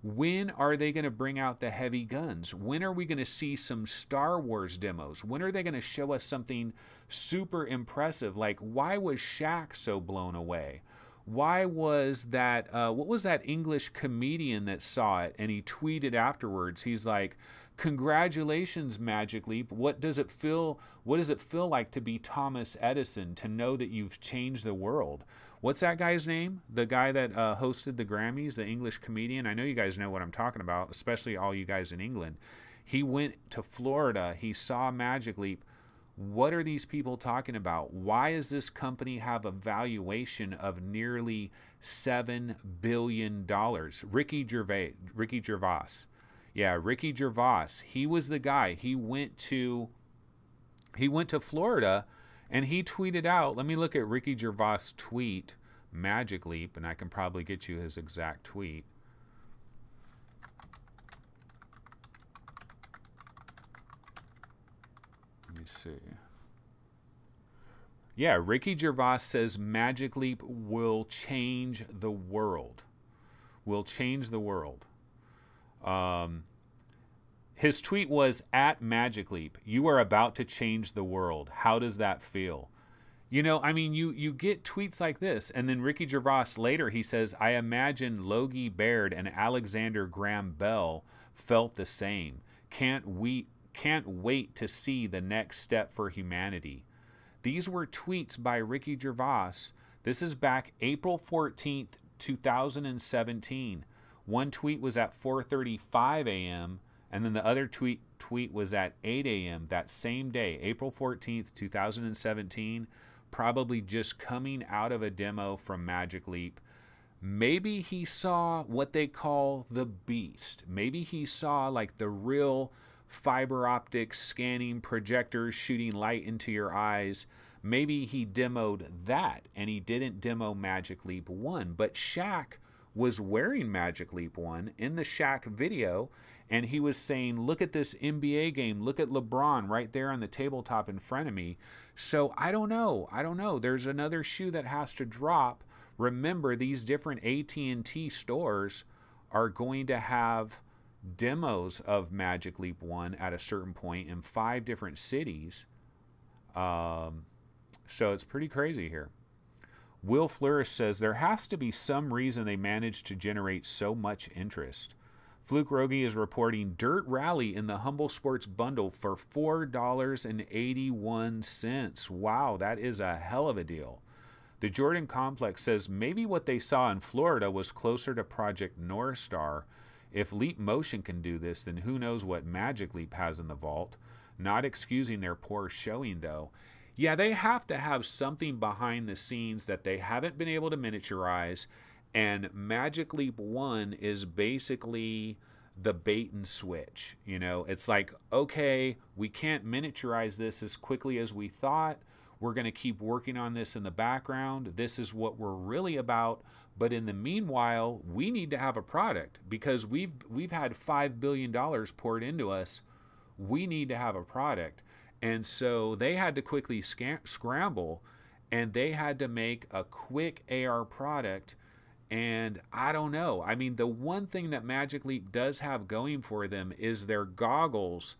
when are they going to bring out the heavy guns? When are we going to see some Star Wars demos? When are they going to show us something super impressive? Like, why was Shaq so blown away? Why was that, what was that English comedian that saw it and he tweeted afterwards? He's like, congratulations, Magic Leap. What does it feel like to be Thomas Edison, to know that you've changed the world? What's that guy's name? The guy that hosted the Grammys, the English comedian. I know you guys know what I'm talking about, especially all you guys in England. He went to Florida. He saw Magic Leap. What are these people talking about? Why does this company have a valuation of nearly $7 billion? Ricky Gervais. Yeah, Ricky Gervais. He was the guy. He went to Florida and he tweeted out, let me look at Ricky Gervais' tweet, Magic Leap, and I can probably get you his exact tweet. Let me see. Yeah, Ricky Gervais says Magic Leap will change the world. Will change the world. His tweet was, at Magic Leap, you are about to change the world. How does that feel? You know, I mean, you get tweets like this, and then Ricky Gervais later, he says, I imagine Logie Baird and Alexander Graham Bell felt the same. Can't wait to see the next step for humanity. These were tweets by Ricky Gervais. This is back April 14th, 2017. One tweet was at 4:35 a.m., and then the other tweet was at 8 a.m. that same day, April 14th, 2017, probably just coming out of a demo from Magic Leap. Maybe he saw what they call the beast. Maybe he saw like the real fiber optic scanning projectors shooting light into your eyes. Maybe he demoed that and he didn't demo Magic Leap 1. But Shaq was wearing Magic Leap 1 in the Shaq video, and he was saying, look at this NBA game, look at LeBron right there on the tabletop in front of me. So I don't know. There's another shoe that has to drop. Remember, these different AT&T stores are going to have demos of Magic Leap 1 at a certain point in 5 different cities. So it's pretty crazy here. Will Flourish says, there has to be some reason they managed to generate so much interest. Fluke Rogi is reporting Dirt Rally in the Humble Sports Bundle for $4.81. Wow, that is a hell of a deal. The Jordan Complex says maybe what they saw in Florida was closer to Project North Star. If Leap Motion can do this, then who knows what Magic Leap has in the vault. Not excusing their poor showing, though. Yeah, they have to have something behind the scenes that they haven't been able to miniaturize, and Magic Leap 1 is basically the bait and switch. You know, it's like, okay, we can't miniaturize this as quickly as we thought. We're going to keep working on this in the background. This is what we're really about. But in the meanwhile, we need to have a product because we've had $5 billion poured into us. We need to have a product. And so they had to quickly scramble, and they had to make a quick AR product. And I don't know. I mean, the one thing that Magic Leap does have going for them is their goggles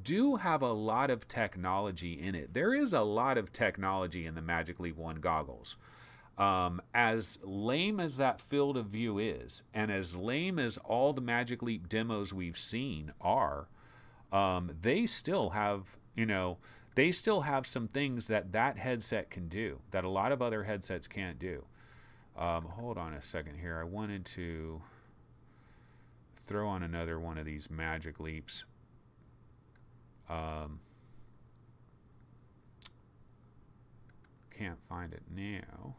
do have a lot of technology in it. There is a lot of technology in the Magic Leap 1 goggles. As lame as that field of view is, and as lame as all the Magic Leap demos we've seen are, they still have, they still have some things that that headset can do that a lot of other headsets can't do. Hold on a second here. I wanted to throw on another one of these Magic Leaps. Can't find it now.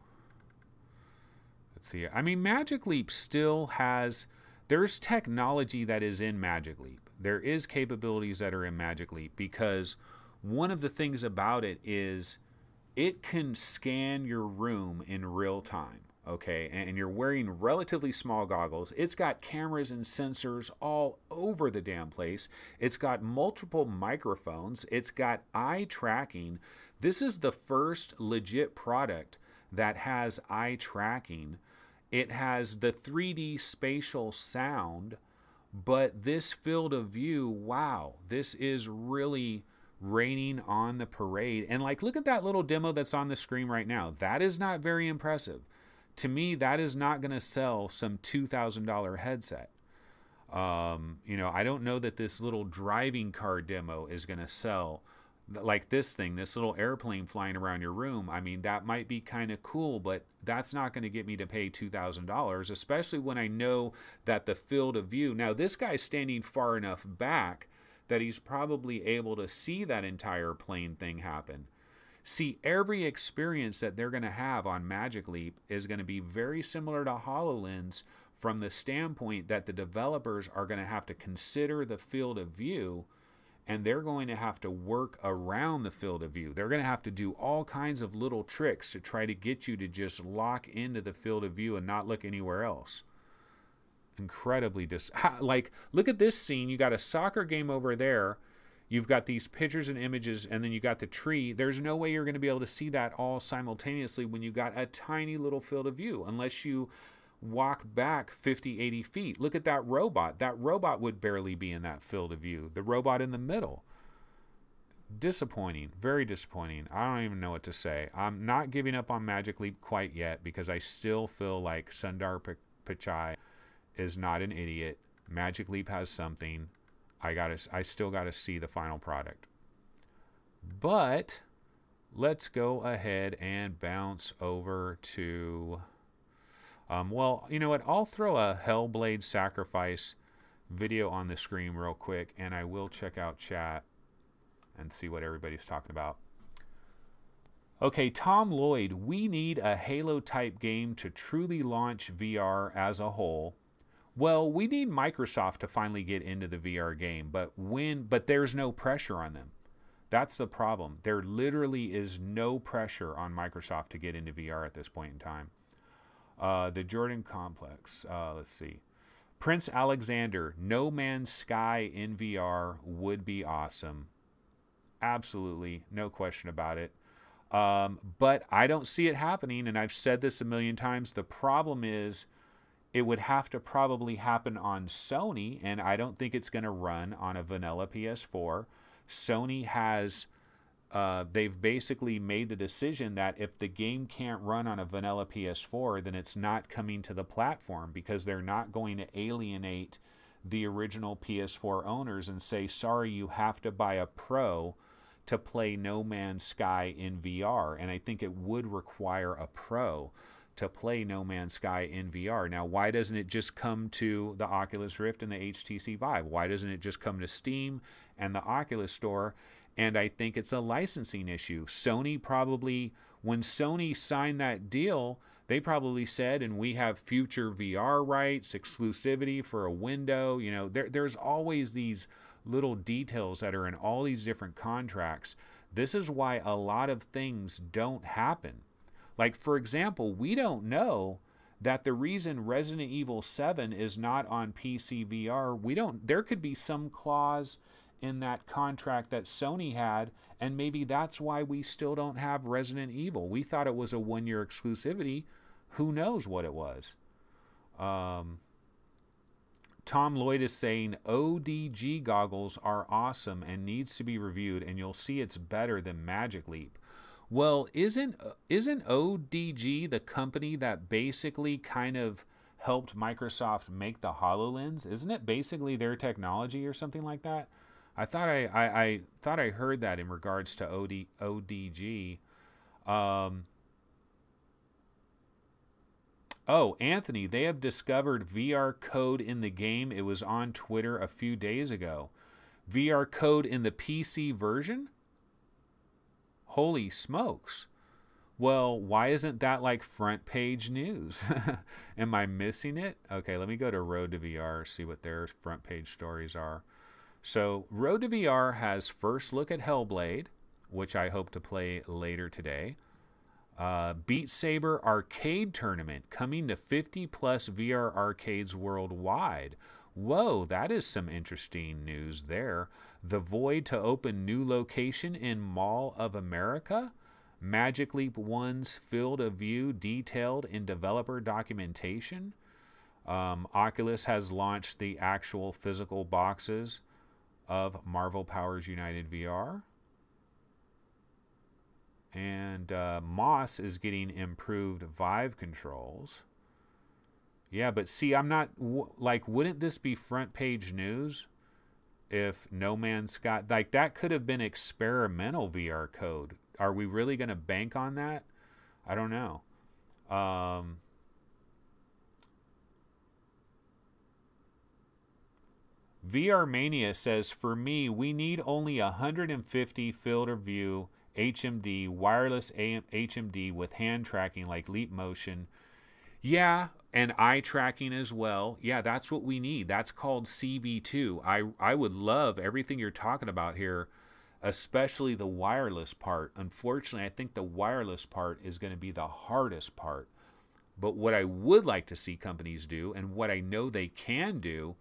Let's see. I mean, Magic Leap still has, there's technology that is in Magic Leap. There is capabilities that are in Magic Leap, because one of the things about it is it can scan your room in real time. Okay, and you're wearing relatively small goggles. It's got cameras and sensors all over the damn place. It's got multiple microphones. It's got eye tracking. This is the first legit product that has eye tracking. It has the 3D spatial sound, but this field of view, wow, this is really raining on the parade. And like, look at that little demo that's on the screen right now. That is not very impressive. To me, that is not going to sell some $2,000 headset. I don't know that this little driving car demo is going to sell like this thing, this little airplane flying around your room. I mean, that might be kind of cool, but that's not going to get me to pay $2,000, especially when I know that the field of view. Now, this guy's standing far enough back that he's probably able to see that entire plane thing happen. See, every experience that they're going to have on Magic Leap is going to be very similar to HoloLens from the standpoint that the developers are going to have to consider the field of view, and they're going to have to work around the field of view. They're going to have to do all kinds of little tricks to try to get you to just lock into the field of view and not look anywhere else. Incredibly like, look at this scene. You got a soccer game over there. You've got these pictures and images, and then you got the tree. There's no way you're going to be able to see that all simultaneously when you've got a tiny little field of view, unless you walk back 50, 80 feet. Look at that robot. That robot would barely be in that field of view. The robot in the middle. Disappointing. Very disappointing. I don't even know what to say. I'm not giving up on Magic Leap quite yet, because I still feel like Sundar Pichai is not an idiot. Magic Leap has something. I still gotta see the final product. But let's go ahead and bounce over to well, you know what, I'll throw a Hellblade Sacrifice video on the screen real quick, and I will check out chat and see what everybody's talking about. Okay, Tom Lloyd, we need a Halo type game to truly launch VR as a whole. Well, we need Microsoft to finally get into the VR game, but there's no pressure on them. That's the problem. There literally is no pressure on Microsoft to get into VR at this point in time. The Jordan Complex, let's see. Prince Alexander, No Man's Sky in VR would be awesome. Absolutely, no question about it. But I don't see it happening, and I've said this a million times. The problem is, it would have to probably happen on Sony, and I don't think it's going to run on a vanilla PS4. Sony has, they've basically made the decision that if the game can't run on a vanilla PS4, then it's not coming to the platform, because they're not going to alienate the original PS4 owners and say, sorry, you have to buy a Pro to play No Man's Sky in VR. And I think it would require a Pro to play No Man's Sky in VR. Now, why doesn't it just come to the Oculus Rift and the HTC Vive? Why doesn't it just come to Steam and the Oculus Store? And I think it's a licensing issue. Sony probably, when Sony signed that deal, they probably said, and we have future VR rights, exclusivity for a window. You know, there's always these little details that are in all these different contracts. This is why a lot of things don't happen. Like, for example, we don't know that the reason Resident Evil 7 is not on PC VR, there could be some clause in that contract that Sony had, and maybe that's why we still don't have Resident Evil. We thought it was a one-year exclusivity. Who knows what it was? Tom Lloyd is saying ODG goggles are awesome and needs to be reviewed, and you'll see it's better than Magic Leap. Well, isn't ODG the company that basically kind of helped Microsoft make the HoloLens? Isn't it basically their technology or something like that? I thought I thought I heard that in regards to ODG. Oh, Anthony, they have discovered VR code in the game. It was on Twitter a few days ago. VR code in the PC version? Holy smokes. Well, why isn't that like front page news? Am I missing it? Okay, let me go to Road to VR, see what their front page stories are. So, Road to VR has first look at Hellblade, which I hope to play later today. Beat Saber Arcade Tournament coming to 50 plus VR arcades worldwide. Whoa, that is some interesting news there. The Void to open new location in Mall of America. Magic Leap 1's field of view detailed in developer documentation. Oculus has launched the actual physical boxes of Marvel Powers United VR. And Moss is getting improved Vive controls. Yeah, but see, I'm not, like, wouldn't this be front page news if No Man's Sky, like, that could have been experimental VR code. Are we really going to bank on that? I don't know. VR Mania says, for me, we need only 150 field of view HMD, wireless HMD with hand tracking like Leap Motion. Yeah, and eye tracking as well. Yeah, that's what we need. That's called CV2. I would love everything you're talking about here, especially the wireless part. Unfortunately, I think the wireless part is going to be the hardest part. But what I would like to see companies do, and what I know they can do,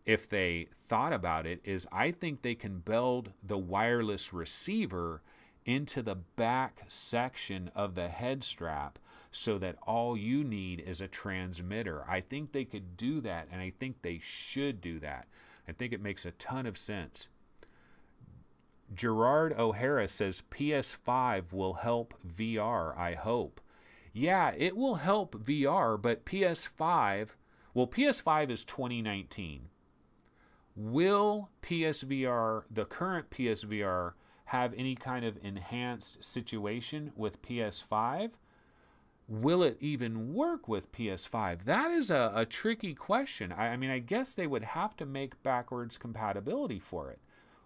if they thought about it, is I think they can build the wireless receiver into the back section of the head strap so that all you need is a transmitter. I think they could do that, and I think they should do that. I think it makes a ton of sense. Gerard O'Hara says PS5 will help VR, I hope. Yeah, it will help VR, but PS5, well, PS5 is 2019. Will PSVR, the current PSVR, have any kind of enhanced situation with PS5? Will it even work with PS5? That is a tricky question. I mean, I guess they would have to make backwards compatibility for it.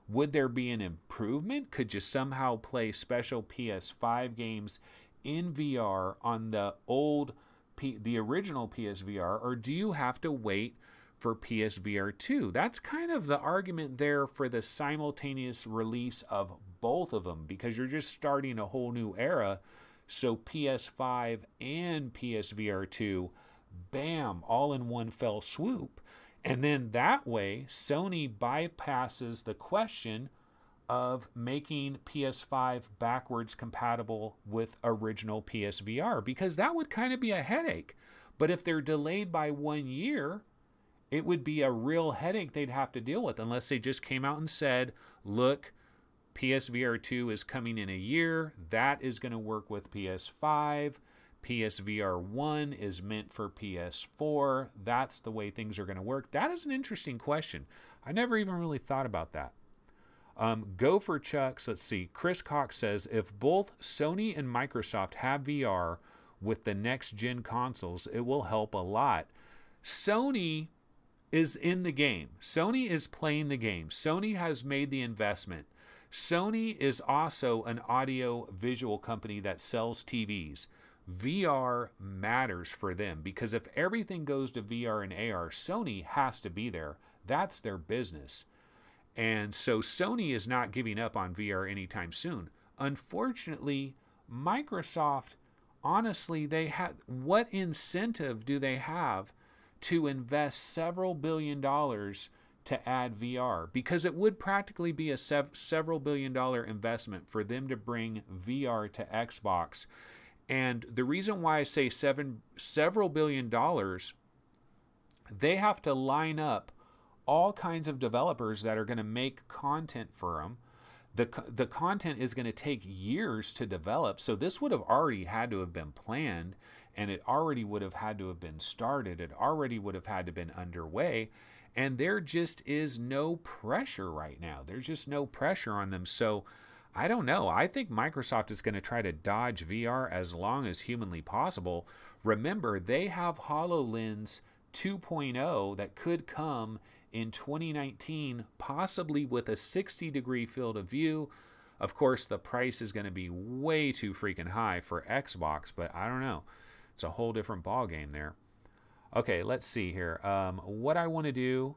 Would there be an improvement? Could you somehow play special PS5 games in VR on the the original PSVR, or do you have to wait for PSVR 2? That's kind of the argument there for the simultaneous release of both of them, because you're just starting a whole new era. So PS5 and PSVR 2, bam, all in one fell swoop. And then that way, Sony bypasses the question of making PS5 backwards compatible with original PSVR, because that would kind of be a headache. But if they're delayed by 1 year, it would be a real headache they'd have to deal with, unless they just came out and said, look, PSVR 2 is coming in a year. That is going to work with PS5. PSVR 1 is meant for PS4. That's the way things are going to work. That is an interesting question. I never even really thought about that. Go for Chucks. Let's see. Chris Cox says, if both Sony and Microsoft have VR with the next gen consoles, it will help a lot. Sony is in the game. Sony is playing the game. Sony has made the investment. Sony is also an audio visual company that sells TVs. VR matters for them, because if everything goes to VR and AR, Sony has to be there. That's their business. And so Sony is not giving up on VR anytime soon. Unfortunately, Microsoft, honestly, what incentive do they have to invest several $billion to add VR? Because it would practically be a several $billion investment for them to bring VR to Xbox. And the reason why I say several $billion, they have to line up all kinds of developers that are going to make content for them. The content is going to take years to develop, so this would have already had to have been planned, and it already would have had to have been started. It already would have had to have been underway, and there just is no pressure right now. There's just no pressure on them. So I don't know. I think Microsoft is going to try to dodge VR as long as humanly possible. Remember, they have HoloLens 2.0 that could come in 2019, possibly with a 60-degree field of view. Of course, the price is going to be way too freaking high for Xbox, but I don't know. It's a whole different ball game there. Okay, let's see here. What I want to do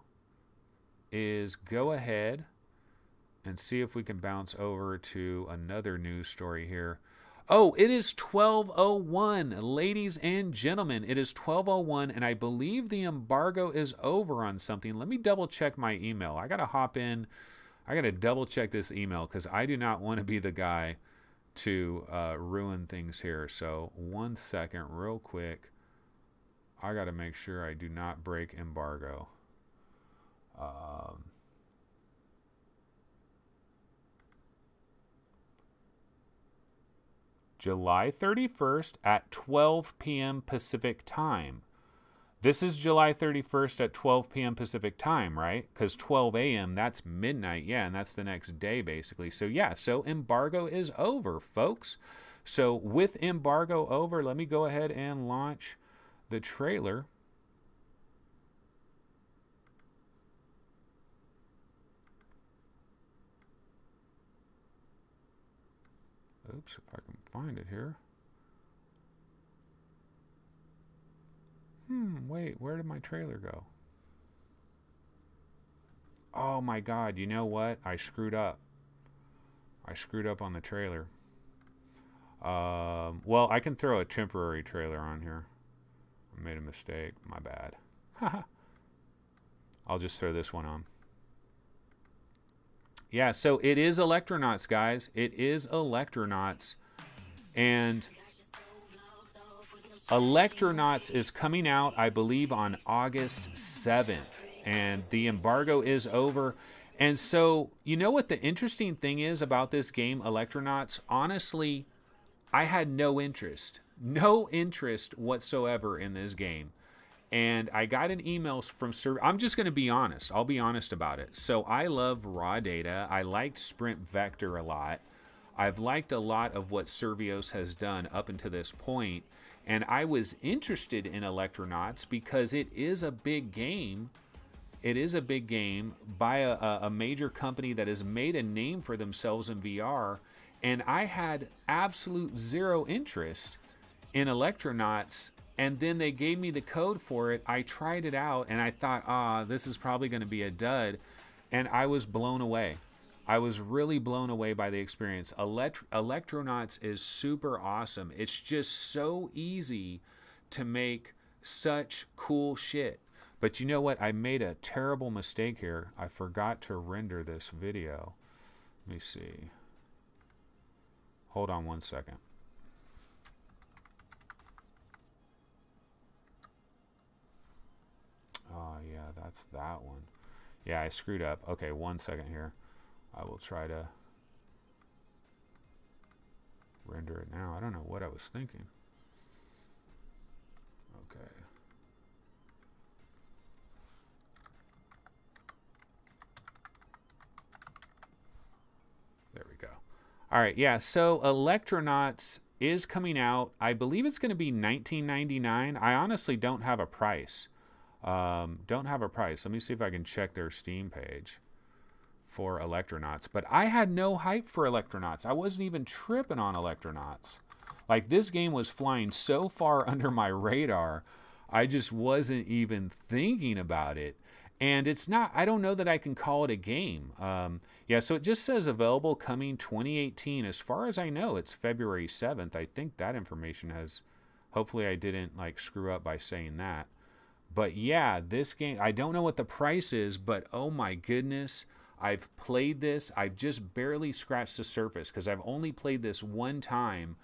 is go ahead and see if we can bounce over to another news story here. Oh, it is 12:01, ladies and gentlemen. It is 12:01, and I believe the embargo is over on something. Let me double check my email. I got to hop in. I got to double check this email because I do not want to be the guy to ruin things here. So 1 second, real quick. I got to make sure I do not break embargo. July 31st at 12 p.m. Pacific time. This is July 31st at 12 p.m. Pacific time, right? Because 12 a.m., that's midnight. Yeah, and that's the next day, basically. So, yeah, so embargo is over, folks. So, with embargo over, let me go ahead and launch the trailer. Oops, if I can find it here. Wait, where did my trailer go? Oh my God, you know what? I screwed up. I screwed up on the trailer. Well, I can throw a temporary trailer on here. I made a mistake. My bad. I'll just throw this one on. Yeah, so it is Electronauts, guys. It is Electronauts. And Electronauts is coming out, I believe, on August 7th. And the embargo is over. And so, you know what the interesting thing is about this game, Electronauts? Honestly, I had no interest. No interest whatsoever in this game. And I got an email from I'm just going to be honest. I'll be honest about it. So I love raw data. I liked Sprint Vector a lot. I've liked a lot of what Survios has done up until this point. And I was interested in Electronauts because it is a big game. It is a big game by a major company that has made a name for themselves in VR. And I had absolute zero interest in Electronauts. And then they gave me the code for it. I tried it out, and I thought, this is probably going to be a dud. And I was blown away. I was really blown away by the experience. Electronauts is super awesome. It's just so easy to make such cool shit. But you know what? I made a terrible mistake here. I forgot to render this video. Let me see. Hold on 1 second. Oh, yeah, that's that one. Yeah, I screwed up. Okay, 1 second here. I will try to render it now. I don't know what I was thinking. Okay. There we go. All right, yeah, so Electronauts is coming out. I believe it's going to be $19.99. I honestly don't have a price. Don't have a price. Let me see if I can check their Steam page for Electronauts. But I had no hype for Electronauts. I wasn't even tripping on Electronauts. Like, this game was flying so far under my radar, I just wasn't even thinking about it. And it's not, I don't know that I can call it a game. Yeah, so it just says available coming 2018. As far as I know, it's February 7th. I think that information has, hopefully I didn't like screw up by saying that. But yeah, this game, I don't know what the price is, but oh my goodness, I've played this. I've just barely scratched the surface because I've only played this one time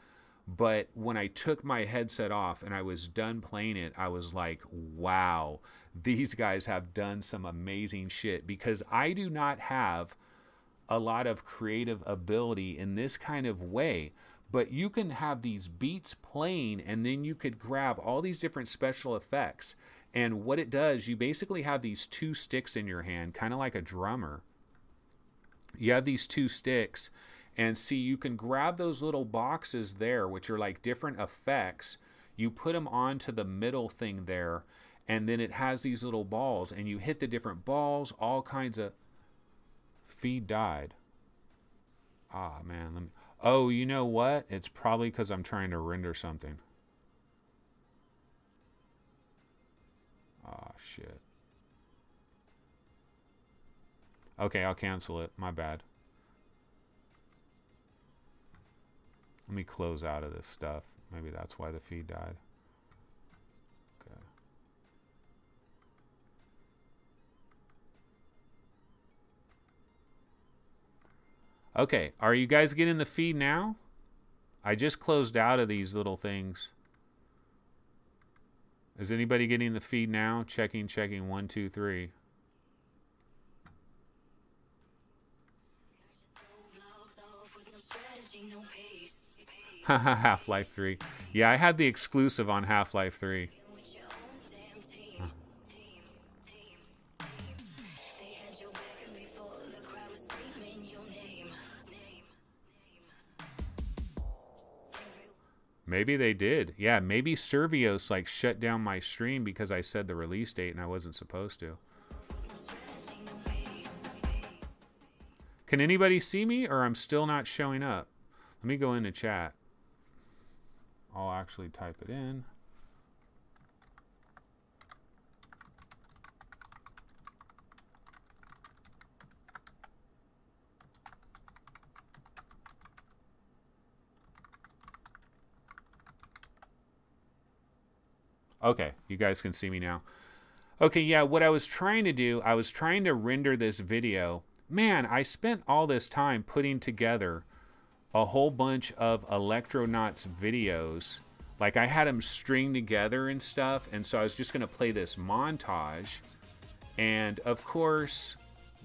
But when I took my headset off and I was done playing it, I was like, wow, these guys have done some amazing shit, because I do not have a lot of creative ability in this kind of way. But you can have these beats playing, and then you could grab all these different special effects. And what it does, you basically have these two sticks in your hand, kind of like a drummer. You have these two sticks, and see, you can grab those little boxes there, which are like different effects. You put them onto the middle thing there, and then it has these little balls, and you hit the different balls, all kinds of... Feed died. Ah, man. Let me... Oh, you know what? It's probably because I'm trying to render something. Ah, shit. Okay, I'll cancel it. My bad. Let me close out of this stuff. Maybe that's why the feed died. Okay. Okay, are you guys getting the feed now? I just closed out of these little things. Is anybody getting the feed now? Checking, 1, 2, 3. Haha, Half-Life 3. Yeah, I had the exclusive on Half-Life 3. Maybe they did. Yeah, maybe Servios like shut down my stream because I said the release date and I wasn't supposed to. Can anybody see me, or I'm still not showing up? Let me go into chat. I'll actually type it in. Okay, you guys can see me now. Okay, yeah, what I was trying to do, I was trying to render this video. Man, I spent all this time putting together a whole bunch of Electronauts videos. Like, I had them string together and stuff, and so I was just going to play this montage. And, of course,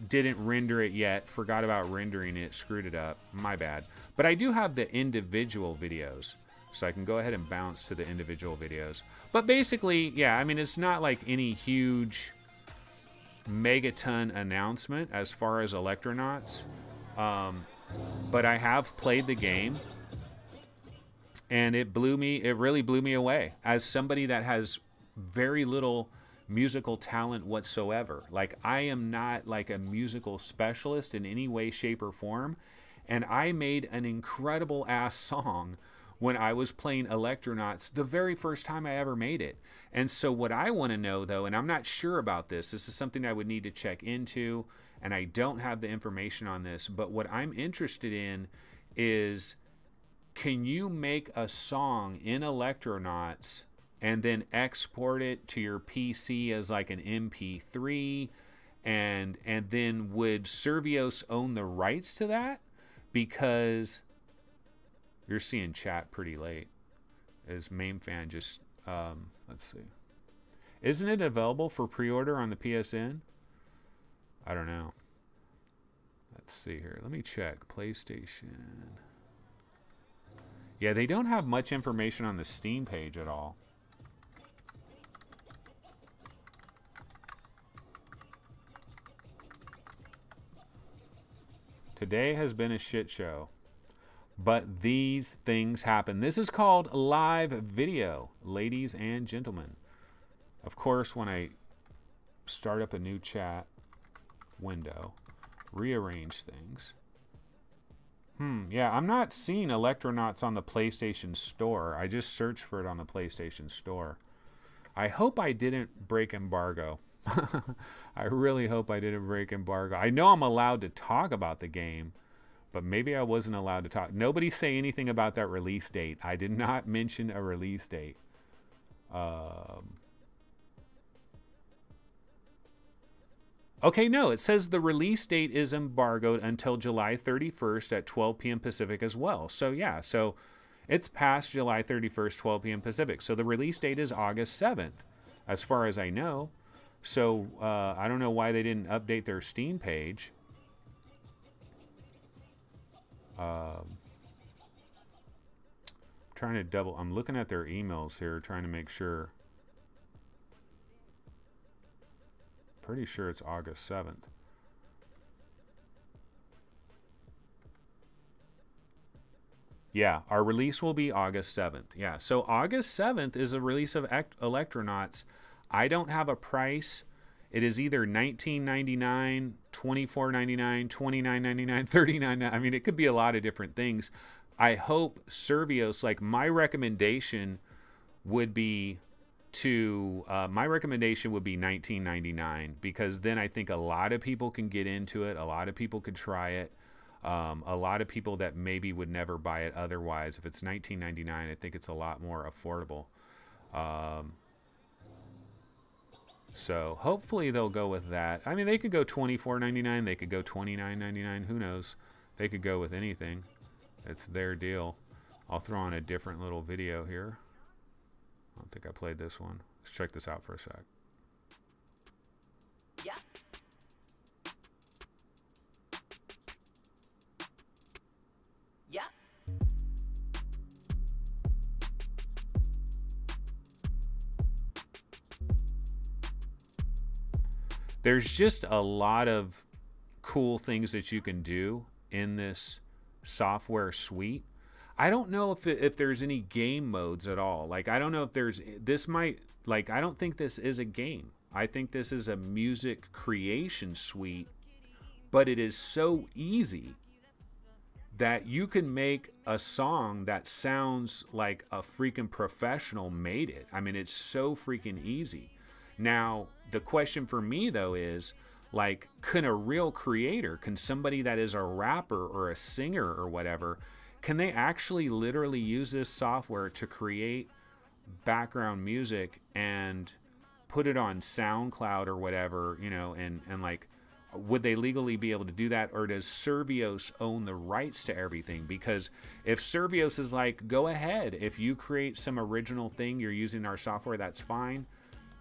didn't render it yet. Forgot about rendering it. Screwed it up. My bad. But I do have the individual videos, so I can go ahead and bounce to the individual videos. But basically, yeah, I mean, it's not like any huge megaton announcement as far as Electronauts. But I have played the game, and it really blew me away. As somebody that has very little musical talent whatsoever. Like, I am not like a musical specialist in any way, shape, or form. And I made an incredible ass song when I was playing Electronauts the very first time I ever made it. And so what I want to know, though, and I'm not sure about this is something I would need to check into, and I don't have the information on this, but what I'm interested in is, can you make a song in Electronauts and then export it to your PC as like an MP3, and then would Servios own the rights to that? Because you're seeing chat pretty late. As main fan just, let's see. Isn't it available for pre-order on the PSN? I don't know. Let's see here. Let me check. PlayStation. Yeah, they don't have much information on the Steam page at all. Today has been a shit show. But these things happen. This is called live video, ladies and gentlemen. Of course, when I start up a new chat window, rearrange things. Yeah, I'm not seeing Electronauts on the PlayStation Store. I just searched for it on the PlayStation Store. I hope I didn't break embargo. I really hope I didn't break embargo. I know I'm allowed to talk about the game, but maybe I wasn't allowed to talk. Nobody say anything about that release date. I did not mention a release date. Okay, no, it says the release date is embargoed until July 31st at 12 p.m. Pacific as well. So, yeah, so It's past July 31st, 12 p.m. Pacific. So the release date is August 7th, as far as I know. So I don't know why they didn't update their Steam page. Trying to double. I'm looking at their emails here, trying to make sure. Pretty sure it's August 7th. Yeah, our release will be August 7th. Yeah, so August 7th is the release of Electronauts. I don't have a price. It is either $19.99, $24.99, $29.99, $39.99. I mean, it could be a lot of different things. I hope Survios, like my recommendation would be $19.99, because then I think a lot of people can get into it. A lot of people could try it. A lot of people that maybe would never buy it otherwise. If it's $19.99, I think it's a lot more affordable. So hopefully they'll go with that. I mean, they could go $24.99. They could go $29.99. Who knows? They could go with anything. It's their deal. I'll throw on a different little video here. I don't think I played this one. Let's check this out for a sec. Yeah. Yeah. There's just a lot of cool things that you can do in this software suite. I don't know if there's any game modes at all. Like, I don't know if there's, this might, like, I don't think this is a game. I think this is a music creation suite, but it is so easy that you can make a song that sounds like a freaking professional made it. I mean, it's so freaking easy. Now, the question for me, though, is, like, can a real creator, can somebody that is a rapper or a singer or whatever, can they actually literally use this software to create background music and put it on SoundCloud or whatever, you know, and like, would they legally be able to do that? Or does Survios own the rights to everything? Because if Survios is like, go ahead, if you create some original thing, you're using our software, that's fine.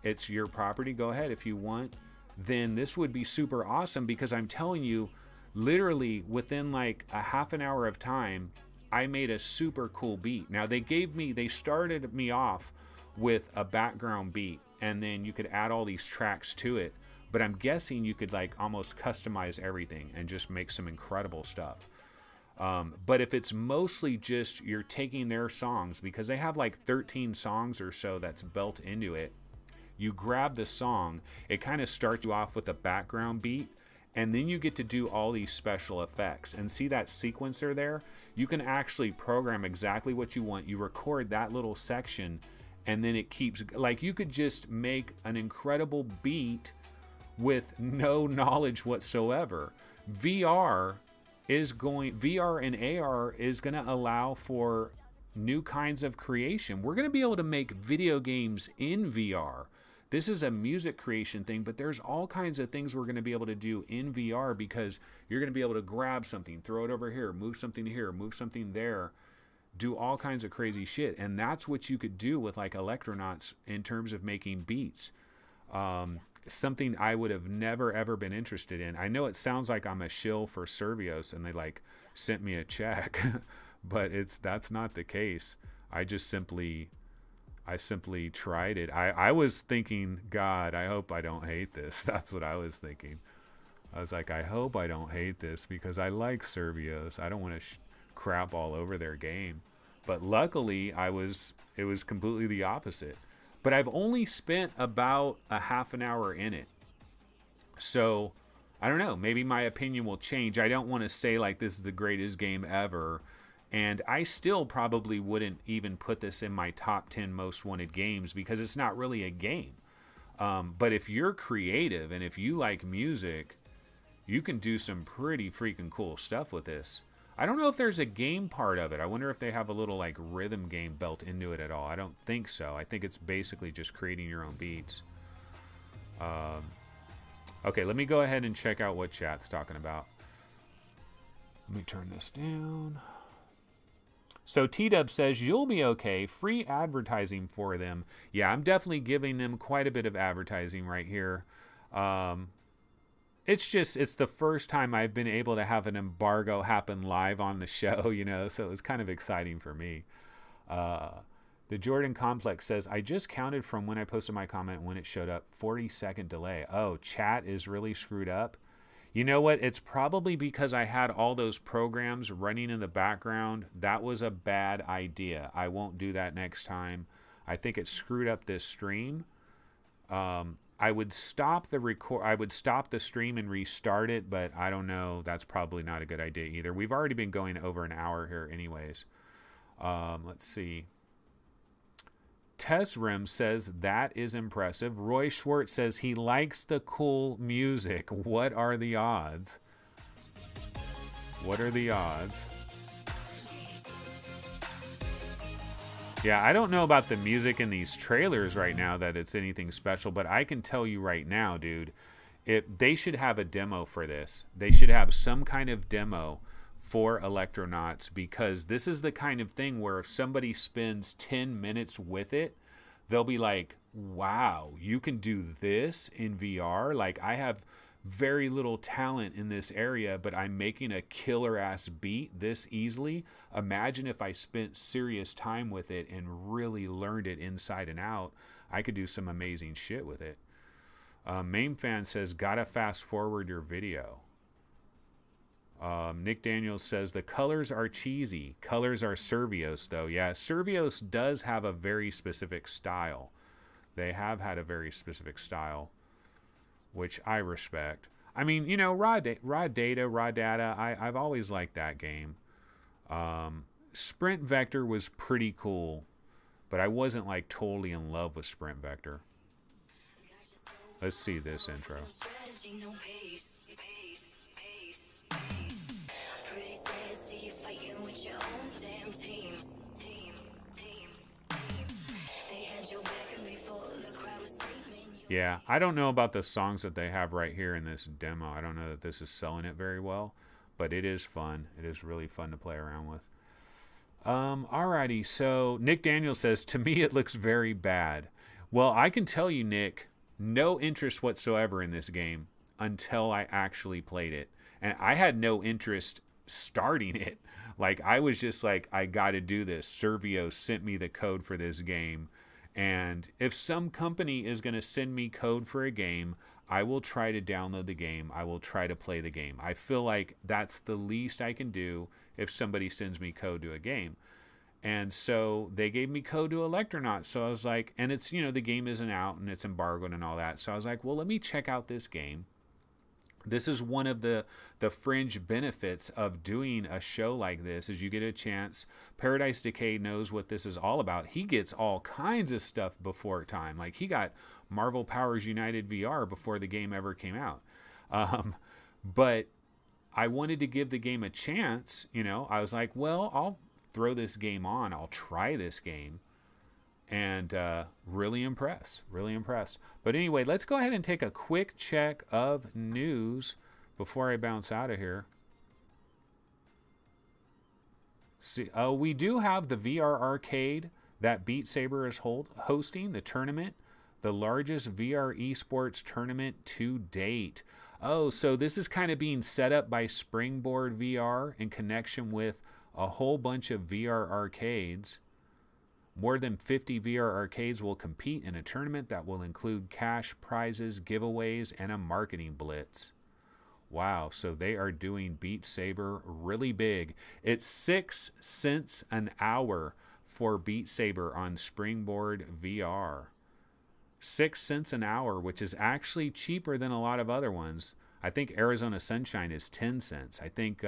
It's your property. Go ahead if you want. Then this would be super awesome, because I'm telling you, literally within like a half an hour of time, I made a super cool beat. Now they started me off with a background beat, and then you could add all these tracks to it. But I'm guessing you could like almost customize everything and just make some incredible stuff. But if it's mostly just you're taking their songs, because they have like 13 songs or so that's built into it, you grab the song, it kind of starts you off with a background beat, and then you get to do all these special effects. And see that sequencer there? You can actually program exactly what you want. You record that little section, and then it keeps, like, you could just make an incredible beat with no knowledge whatsoever. VR and AR is going to allow for new kinds of creation. We're going to be able to make video games in VR. This is a music creation thing, but there's all kinds of things we're going to be able to do in VR, because you're going to be able to grab something, throw it over here, move something here, move something there, do all kinds of crazy shit. And that's what you could do with like Electronauts in terms of making beats. Something I would have never ever been interested in. I know it sounds like I'm a shill for Survios and they like sent me a check, but that's not the case. I simply tried it. I was thinking, God, I hope I don't hate this. That's what I was thinking. I was like, I hope I don't hate this, because I like Survios. I don't want to crap all over their game. But luckily, it was completely the opposite. But I've only spent about a half an hour in it. So, I don't know. Maybe my opinion will change. I don't want to say like this is the greatest game ever. And I still probably wouldn't even put this in my top 10 most wanted games, because it's not really a game. But if you're creative and if you like music, you can do some pretty freaking cool stuff with this. I don't know if there's a game part of it. I wonder if they have a little like rhythm game built into it at all. I don't think so. I think it's basically just creating your own beats. Okay, let me go ahead and check out what chat's talking about. Let me turn this down. So T-Dub says, you'll be okay. Free advertising for them. Yeah, I'm definitely giving them quite a bit of advertising right here. It's the first time I've been able to have an embargo happen live on the show, you know, so it was kind of exciting for me. The Jordan Complex says, I just counted from when I posted my comment when it showed up. 40-second delay. Oh, chat is really screwed up. You know what? It's probably because I had all those programs running in the background. That was a bad idea. I won't do that next time. I think it screwed up this stream. I would stop the stream and restart it, but I don't know. That's probably not a good idea either. We've already been going over an hour here anyways. Let's see. Tesrim says, that is impressive. Roy Schwartz says he likes the cool music. What are the odds? What are the odds? Yeah, I don't know about the music in these trailers right now that it's anything special, but I can tell you right now, dude, they should have a demo for this. They should have some kind of demo for Electronauts, because this is the kind of thing where if somebody spends 10 minutes with it, they'll be like, wow, you can do this in VR? Like, I have very little talent in this area, but I'm making a killer ass beat this easily. Imagine if I spent serious time with it and really learned it inside and out. I could do some amazing shit with it. Main Fan says, gotta fast forward your video. Nick Daniels says, the colors are cheesy. Colors are Survios, though. Yeah, Survios does have a very specific style. They have had a very specific style, which I respect. I mean, you know, raw data, I've always liked that game. Sprint Vector was pretty cool, but I wasn't like totally in love with Sprint Vector. Let's see this intro. Yeah, I don't know about the songs that they have right here in this demo. I don't know that this is selling it very well, but it is fun. It is really fun to play around with. Alrighty, so Nick Daniels says, to me it looks very bad. Well, I can tell you, Nick, no interest whatsoever in this game until I actually played it. And I had no interest starting it. Like, I was just like, I got to do this. Servio sent me the code for this game. And if some company is going to send me code for a game, I will try to download the game. I will try to play the game. I feel like that's the least I can do if somebody sends me code to a game. And so they gave me code to Electronauts. So I was like, and it's, you know, the game isn't out and it's embargoed and all that. So I was like, well, let me check out this game. This is one of the fringe benefits of doing a show like this, is you get a chance. Paradise Decay knows what this is all about. He gets all kinds of stuff before time. Like, he got Marvel Powers United VR before the game ever came out. But I wanted to give the game a chance. You know, I was like, well, I'll throw this game on. I'll try this game. And really impressed. But anyway, let's go ahead and take a quick check of news before I bounce out of here. See, we do have the VR arcade that Beat Saber is hosting, the tournament, the largest VR esports tournament to date. Oh, so this is kind of being set up by Springboard VR in connection with a whole bunch of VR arcades. More than 50 VR arcades will compete in a tournament that will include cash prizes, giveaways, and a marketing blitz. Wow, so they are doing Beat Saber really big. It's 6 cents an hour for Beat Saber on Springboard VR. 6 cents an hour, which is actually cheaper than a lot of other ones. I think Arizona Sunshine is 10 cents. I think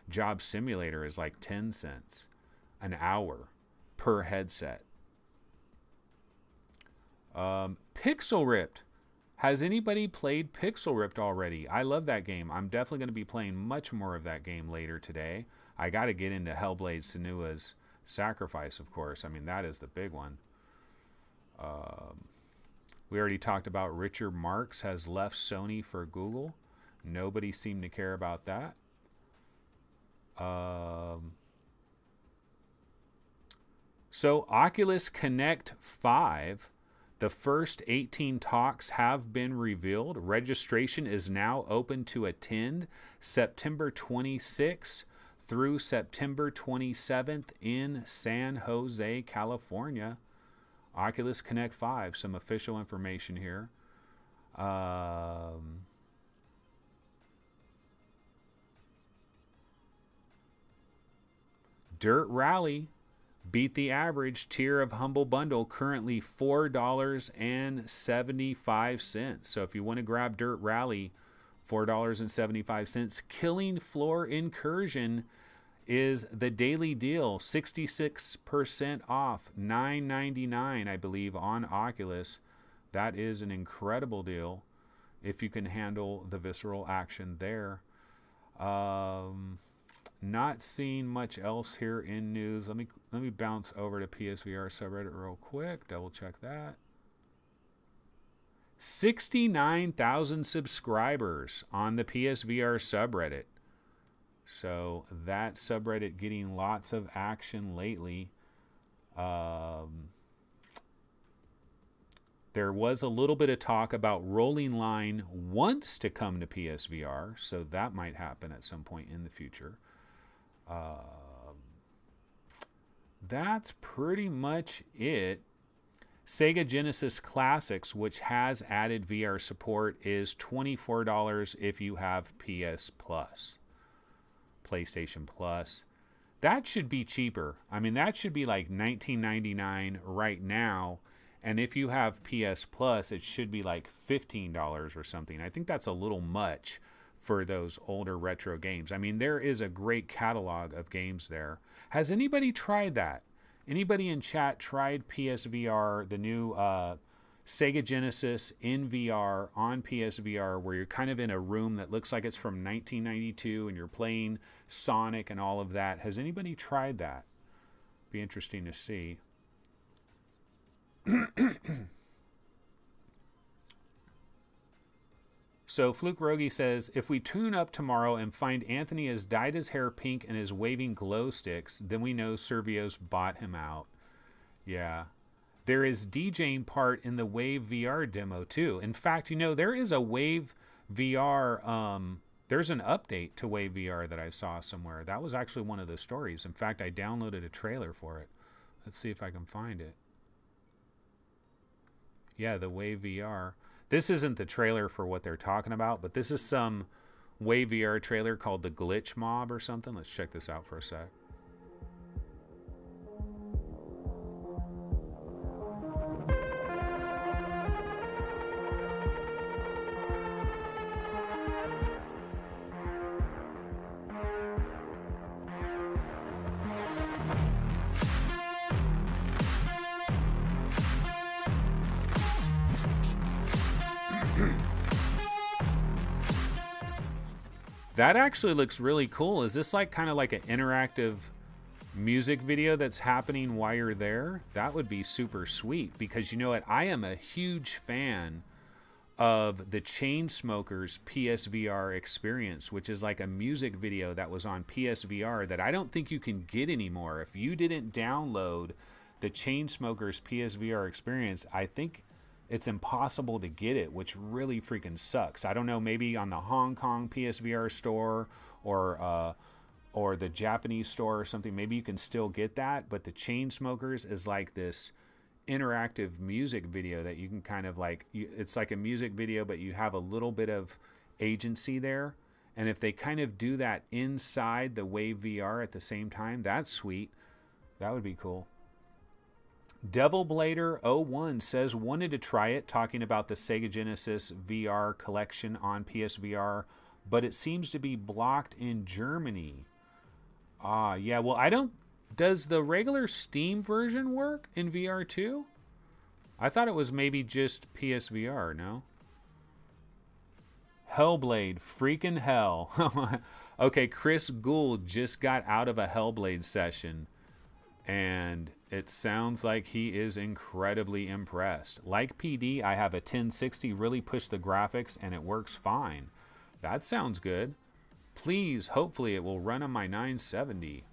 Job Simulator is like 10 cents an hour per headset. Pixel Ripped. Has anybody played Pixel Ripped already? I love that game. I'm definitely going to be playing much more of that game later today. I got to get into Hellblade Senua's Sacrifice, of course. I mean, that is the big one. We already talked about Richard Marx has left Sony for Google. Nobody seemed to care about that. So Oculus Connect 5, the first 18 talks have been revealed. Registration is now open to attend September 26th through September 27th in San Jose, California. Oculus Connect 5, some official information here. Dirt Rally beat the average tier of Humble Bundle, currently $4.75. So if you want to grab Dirt Rally, $4.75. Killing Floor Incursion is the daily deal, 66% off, $9.99, I believe, on Oculus. That is an incredible deal if you can handle the visceral action there. Not seeing much else here in news. Let me bounce over to PSVR subreddit real quick. Double check that. 69,000 subscribers on the PSVR subreddit. So that subreddit getting lots of action lately. There was a little bit of talk about Rolling Line wants to come to PSVR, so that might happen at some point in the future. That's pretty much it. Sega Genesis Classics, which has added VR support, is $24 if you have PS Plus, PlayStation Plus. That should be cheaper. I mean, that should be like $19.99 right now. And if you have PS Plus, it should be like $15 or something. I think that's a little much for those older retro games. I mean, there is a great catalog of games there. Has anybody tried that? Anybody in chat tried PSVR, the new Sega Genesis in VR on PSVR, where you're kind of in a room that looks like it's from 1992 and you're playing Sonic and all of that? Has anybody tried that? Be interesting to see. So Fluke Rogi says, if we tune up tomorrow and find Anthony has dyed his hair pink and is waving glow sticks, then we know Servio's bought him out. Yeah. There is DJing part in the Wave VR demo too. In fact, you know, there is a Wave VR, there's an update to Wave VR that I saw somewhere. That was actually one of the stories. In fact, I downloaded a trailer for it. Let's see if I can find it. Yeah, the Wave VR. This isn't the trailer for what they're talking about, but this is some Wave VR trailer called the Glitch Mob or something. Let's check this out for a sec. That actually looks really cool. Is this like kind of like an interactive music video that's happening while you're there? That would be super sweet, because you know what? I am a huge fan of the Chainsmokers PSVR experience, which is like a music video that was on PSVR that I don't think you can get anymore. If you didn't download the Chainsmokers PSVR experience, I think it's impossible to get it, which really freaking sucks. I don't know, maybe on the Hong Kong PSVR store or the Japanese store or something, maybe you can still get that, but the Chainsmokers is like this interactive music video that you can kind of like, it's like a music video, but you have a little bit of agency there. And if they kind of do that inside the Wave VR at the same time, that's sweet. That would be cool. Devil Blader 01 says wanted to try it, talking about the Sega Genesis VR collection on PSVR, but it seems to be blocked in Germany. Yeah, well, I don't... Does the regular Steam version work in VR too? I thought it was maybe just PSVR, no? Hellblade, freaking hell. Okay, Chris Gould just got out of a Hellblade session, and it sounds like he is incredibly impressed. Like PD, I have a 1060 really push the graphics and it works fine. That sounds good. Please, hopefully it will run on my 970.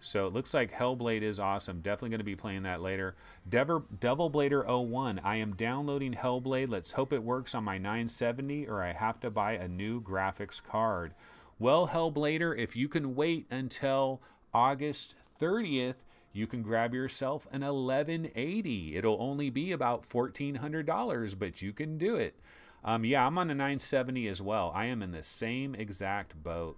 So it looks like Hellblade is awesome. Definitely going to be playing that later. Devil Blader 01. I am downloading Hellblade. Let's hope it works on my 970 or I have to buy a new graphics card. Well, Hellblader, if you can wait until August 30th, you can grab yourself an 1180. It'll only be about $1,400, but you can do it. Yeah, I'm on a 970 as well. I am in the same exact boat.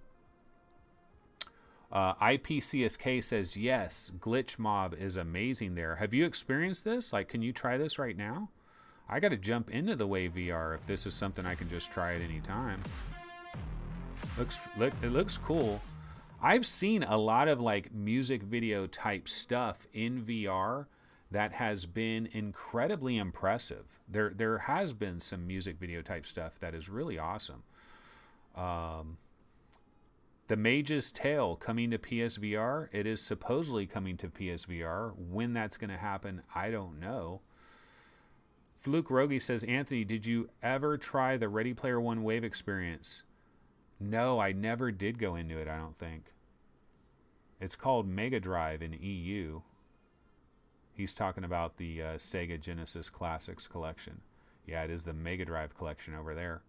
IPCSK says, yes, Glitch Mob is amazing there. Have you experienced this? Like, can you try this right now? I got to jump into the Wave VR if this is something I can just try at any time. It looks cool. I've seen a lot of like music video type stuff in VR that has been incredibly impressive. There has been some music video type stuff that is really awesome. The Mage's Tale coming to PSVR. It is supposedly coming to PSVR. When that's going to happen, I don't know. Fluke Rogi says, Anthony, did you ever try the Ready Player One Wave experience? No, I never did go into it, I don't think. It's called Mega Drive in EU. He's talking about the Sega Genesis Classics collection. Yeah, it is the Mega Drive collection over there.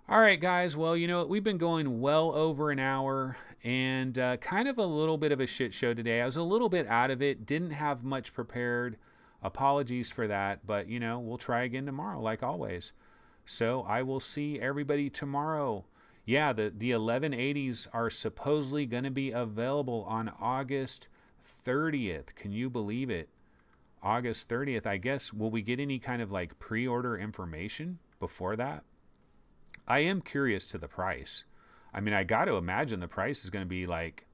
All right, guys. Well, you know, we've been going well over an hour and kind of a little bit of a shit show today. I was a little bit out of it. Didn't have much prepared. Apologies for that. But, you know, we'll try again tomorrow like always. So I will see everybody tomorrow. Yeah, the 1180s are supposedly going to be available on August 30th. Can you believe it? August 30th. I guess, will we get any kind of like pre-order information before that? I am curious to the price. I mean, I got to imagine the price is going to be like,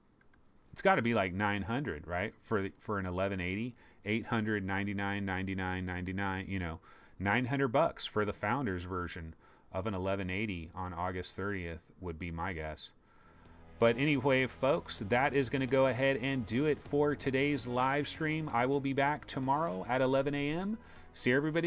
it's got to be like $900, right? For an 1180, $899, $99.99, you know, $900 for the Founders version of an 1180 on August 30th would be my guess. But anyway, folks, that is going to go ahead and do it for today's live stream. I will be back tomorrow at 11 a.m. See everybody.